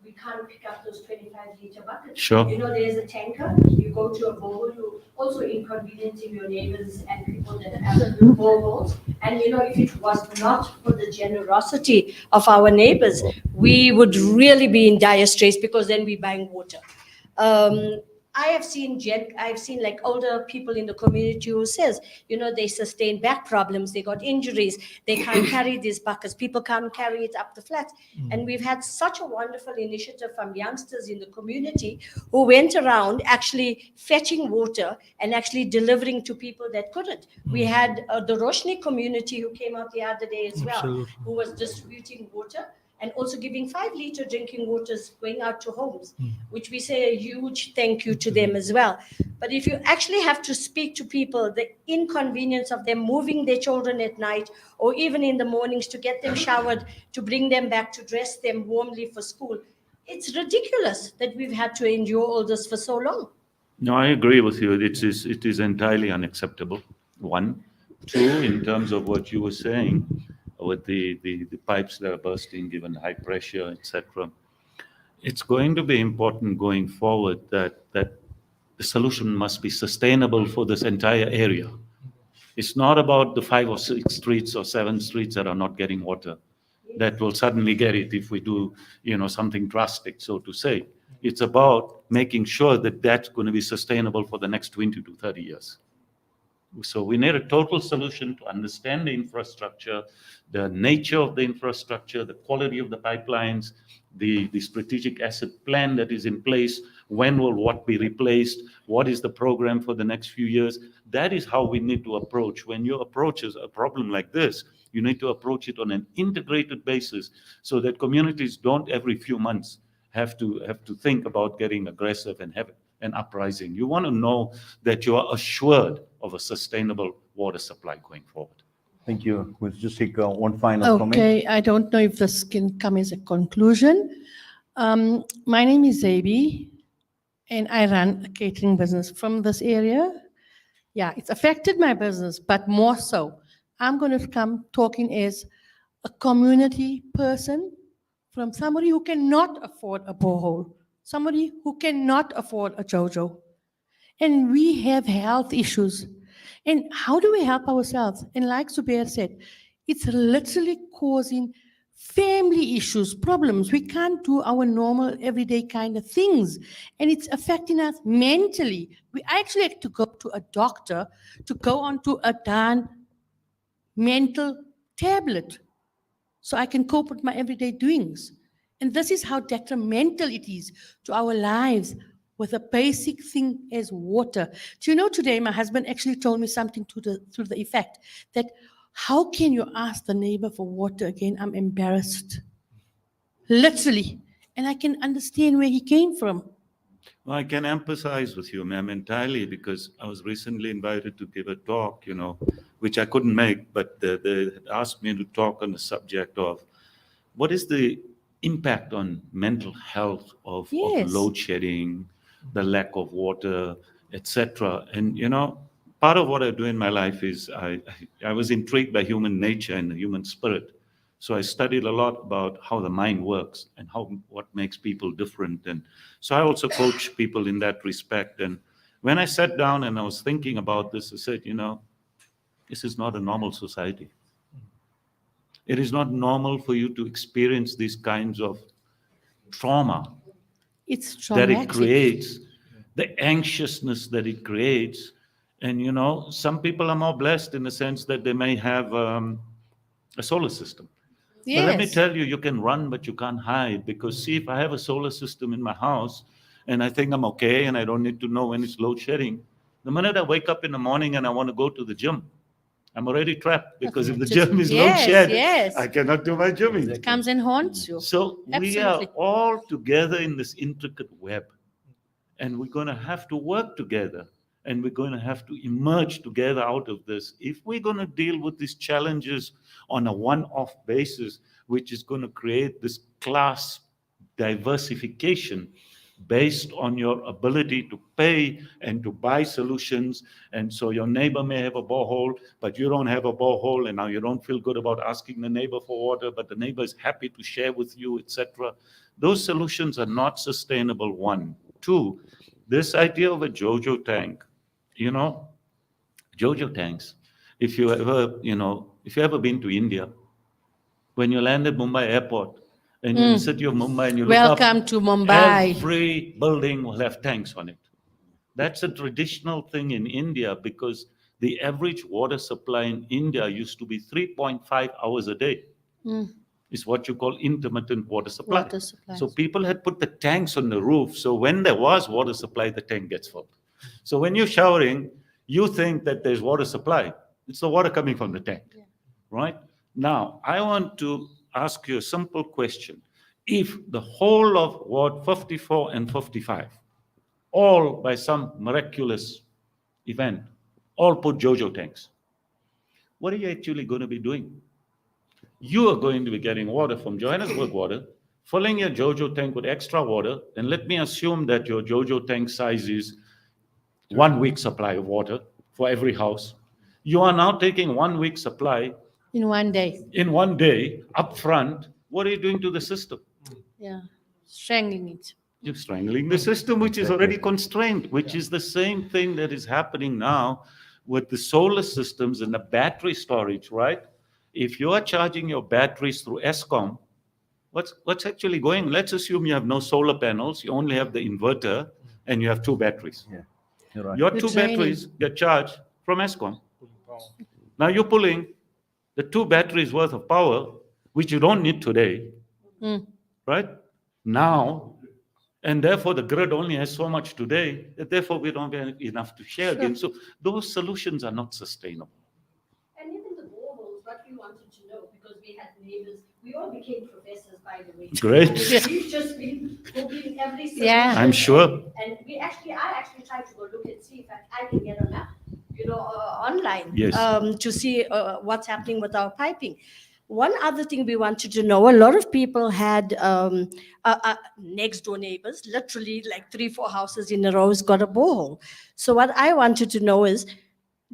we can't pick up those 25-liter buckets. Sure. There's a tanker. You go to a borehole, you also inconveniencing your neighbors and people that have boreholes. And if it was not for the generosity of our neighbors, we would really be in dire straits because then we're buying water. I've seen like older people in the community who says, they sustain back problems, they got injuries, they can't carry these buckets, people can't carry it up the flats. And we've had such a wonderful initiative from youngsters in the community who went around actually fetching water and actually delivering to people that couldn't. We had the Roshni community who came out the other day as well, Absolutely. who was distributing water and also giving 5-liter drinking waters going out to homes, which we say a huge thank you to them as well. But if you actually have to speak to people, the inconvenience of them moving their children at night or even in the mornings to get them showered, to bring them back, to dress them warmly for school, it's ridiculous that we've had to endure all this for so long. No, I agree with you. It is entirely unacceptable. One. Two, in terms of what you were saying, with the pipes that are bursting given high pressure, etc. It's going to be important going forward that the solution must be sustainable for this entire area. It's not about the 5 or 6 streets or 7 streets that are not getting water that will suddenly get it if we do something drastic, so to say. It's about making sure that that's going to be sustainable for the next 20 to 30 years. So we need a total solution to understand the infrastructure, the nature of the infrastructure, the quality of the pipelines, the strategic asset plan that is in place, when will what be replaced, what is the program for the next few years. That is how we need to approach. When you approach a problem like this, you need to approach it on an integrated basis so that communities don't every few months have to think about getting aggressive and have an uprising. You want to know that you are assured of a sustainable water supply going forward. Thank you. We'll just take one final comment. Okay, I don't know if this can come as a conclusion. My name is Zabi, and I run a catering business from this area. Yeah, it's affected my business, but more so, I'm going to come talking as a community person, from somebody who cannot afford a borehole, somebody who cannot afford a JoJo. And we have health issues. And how do we help ourselves? And like Zubair said, it's literally causing family issues, problems. We can't do our normal everyday kind of things. And it's affecting us mentally. I actually had to go to a doctor to go onto a darn mental tablet so I can cope with my everyday doings. And this is how detrimental it is to our lives with a basic thing as water. Do you know, today my husband actually told me something to the effect that, how can you ask the neighbor for water again? I'm embarrassed. Literally. And I can understand where he came from. Well, I can empathize with you, ma'am, entirely, because I was recently invited to give a talk, which I couldn't make, but they asked me to talk on the subject of what is the impact on mental health of load shedding, the lack of water, etc. And, part of what I do in my life is I was intrigued by human nature and the human spirit. So I studied a lot about how the mind works and what makes people different. And so I also coach people in that respect. And when I sat down and I was thinking about this, I said, this is not a normal society. It is not normal for you to experience these kinds of trauma. It's traumatic. That it creates, the anxiousness that it creates. And, some people are more blessed in the sense that they may have a solar system. Yes. But let me tell you, you can run, but you can't hide. Because see, if I have a solar system in my house and I think I'm okay and I don't need to know when it's load shedding, the minute I wake up in the morning and I want to go to the gym, I'm already trapped, because if the gym is load shed, I cannot do my gymming. It comes and haunts you. So we are all together in this intricate web, and we're going to have to work together, and we're going to have to emerge together out of this. If we're going to deal with these challenges on a one-off basis, which is going to create this class diversification based on your ability to pay and to buy solutions. And so your neighbor may have a borehole, but you don't have a borehole, and now you don't feel good about asking the neighbor for water, but the neighbor is happy to share with you, etc. Those solutions are not sustainable, one. Two, this idea of a JoJo tank, JoJo tanks, if you ever been to India, when you land at Mumbai airport, and in the city of Mumbai, and you look up, welcome to Mumbai. Every building will have tanks on it. That's a traditional thing in India, because the average water supply in India used to be 3.5 hours a day. Is what you call intermittent water supply. So people had put the tanks on the roof. So when there was water supply, the tank gets filled. So when you're showering, you think that there's water supply. It's the water coming from the tank, right? Now, I want to ask you a simple question. If the whole of Ward 54 and 55, all by some miraculous event, all put JoJo tanks, what are you actually going to be doing? You are going to be getting water from Johannesburg Water, filling your JoJo tank with extra water, and let me assume that your JoJo tank size is 1 week supply of water for every house. You are now taking 1 week supply in 1 day. In 1 day, up front. What are you doing to the system? Yeah, strangling it. You're strangling the system, which is already constrained, which is the same thing that is happening now with the solar systems and the battery storage, right? If you are charging your batteries through Eskom, what's actually going? Let's assume you have no solar panels, you only have the inverter, and you have 2 batteries. Yeah, you're right. Your 2 batteries get charged from ESCOM. Now you're pulling the 2 batteries worth of power, which you don't need today, right? Now, and therefore the grid only has so much today, that therefore we don't have enough to share again. So those solutions are not sustainable. And even the boreholes, what we wanted to know, because we had neighbors, we all became professors, by the way. Great. We've just been Googling every solution. Yeah. I'm sure. And I actually tried to go look and see if I can get on that, online. Yes. To see what's happening with our piping. One other thing we wanted to know, a lot of people had next door neighbors, literally like 3-4 houses in a row has got a borehole. So what I wanted to know is,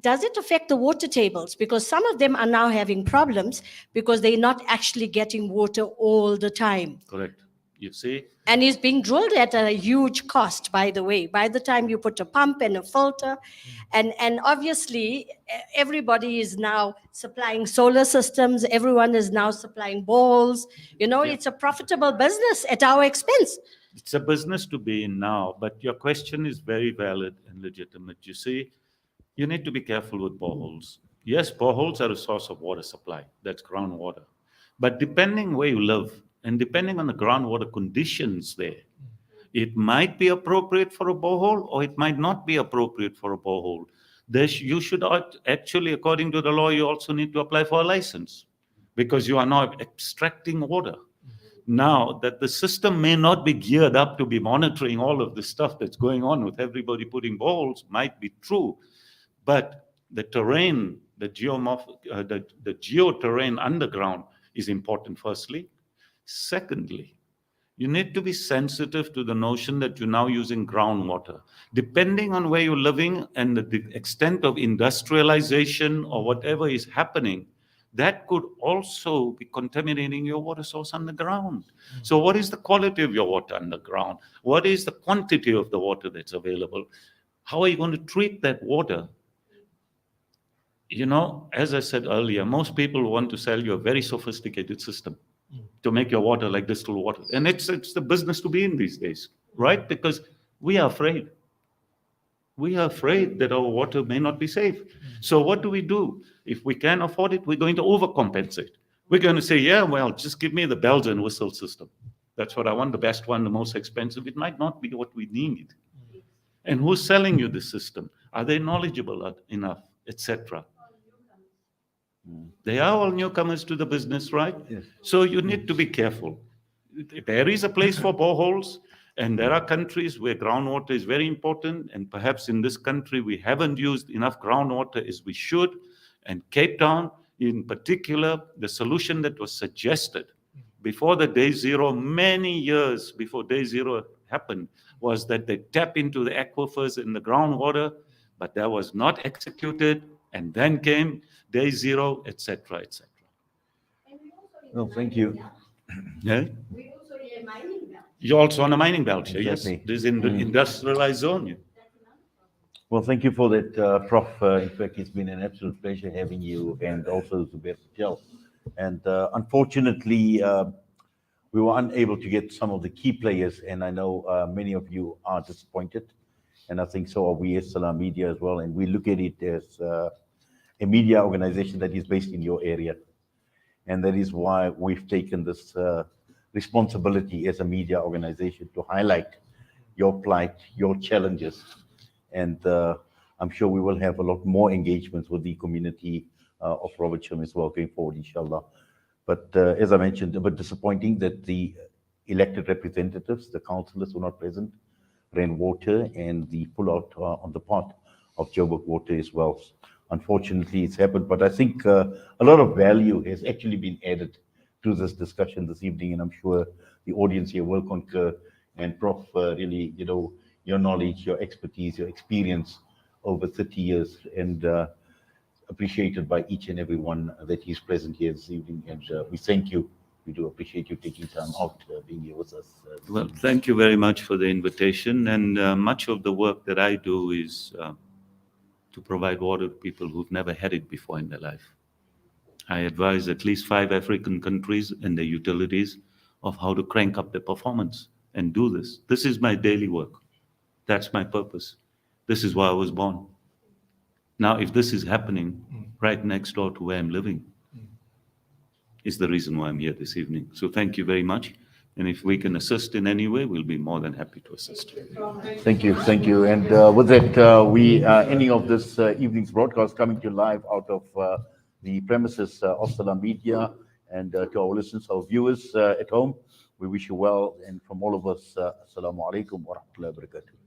does it affect the water tables? Because some of them are now having problems because they're not actually getting water all the time. Correct. You see? And it's being drilled at a huge cost, by the way. By the time you put a pump and a filter, and obviously everybody is now supplying solar systems. Everyone is now supplying balls. It's a profitable business at our expense. It's a business to be in now, but your question is very valid and legitimate. You see, you need to be careful with boreholes. Yes, boreholes are a source of water supply. That's groundwater. But depending where you live and depending on the groundwater conditions there, it might be appropriate for a borehole or it might not be appropriate for a borehole. You should actually, according to the law, you also need to apply for a license because you are now extracting water. Now that the system may not be geared up to be monitoring all of the stuff that's going on with everybody putting boreholes might be true. But the terrain, the geoterrain underground is important, firstly. Secondly, you need to be sensitive to the notion that you're now using groundwater. Depending on where you're living and the extent of industrialization or whatever is happening, that could also be contaminating your water source underground. So what is the quality of your water underground? What is the quantity of the water that's available? How are you going to treat that water? As I said earlier, most people want to sell you a very sophisticated system to make your water like distilled water. And it's the business to be in these days, right? Because we are afraid. We are afraid that our water may not be safe. So what do? If we can afford it, we're going to overcompensate. We're going to say, yeah, well, just give me the bells and whistle system. That's what I want, the best one, the most expensive. It might not be what we need. And who's selling you the system? Are they knowledgeable enough, etc.? They are all newcomers to the business, right? Yes. So you need to be careful. There is a place for boreholes, and there are countries where groundwater is very important, and perhaps in this country we haven't used enough groundwater as we should. And Cape Town, in particular, the solution that was suggested before the day zero, many years before day zero happened, was that they tap into the aquifers in the groundwater, but that was not executed. And then came day zero, etc., etc. Well, thank you. Yeah? We also need a mining belt. You're also on a mining belt here, yes. Exactly. This is in the industrialized zone. Yeah. Well, thank you for that, Prof. In fact, it's been an absolute pleasure having you and also Zubair Patel. And unfortunately, we were unable to get some of the key players, and I know many of you are disappointed. And I think so are we as Salam Media as well. And we look at it as a media organization that is based in your area. And that is why we've taken this responsibility as a media organization to highlight your plight, your challenges. And I'm sure we will have a lot more engagements with the community of Robertsham as well going forward, inshallah. But as I mentioned, a bit disappointing that the elected representatives, the councillors were not present, rainwater and the pullout on the part of Joburg Water as well. Unfortunately, it's happened, but I think a lot of value has actually been added to this discussion this evening, and I'm sure the audience here will concur. And Prof, really, your knowledge, your expertise, your experience over 30 years, and appreciated by each and every one that is present here this evening. And we thank you. We do appreciate you taking time out, being here with us. Well, thank you very much for the invitation. And much of the work that I do is to provide water to people who've never had it before in their life. I advise at least 5 African countries and their utilities of how to crank up their performance and do this. This is my daily work. That's my purpose. This is why I was born. Now, if this is happening right next door to where I'm living, is the reason why I'm here this evening. So thank you very much. And if we can assist in any way, we'll be more than happy to assist. Thank you, thank you. And with that, we ending of this evening's broadcast, coming to you live out of the premises of Salam Media, and to our listeners, our viewers at home, we wish you well, and from all of us, Assalamu alaikum wa rahmatullahi wa barakatuh.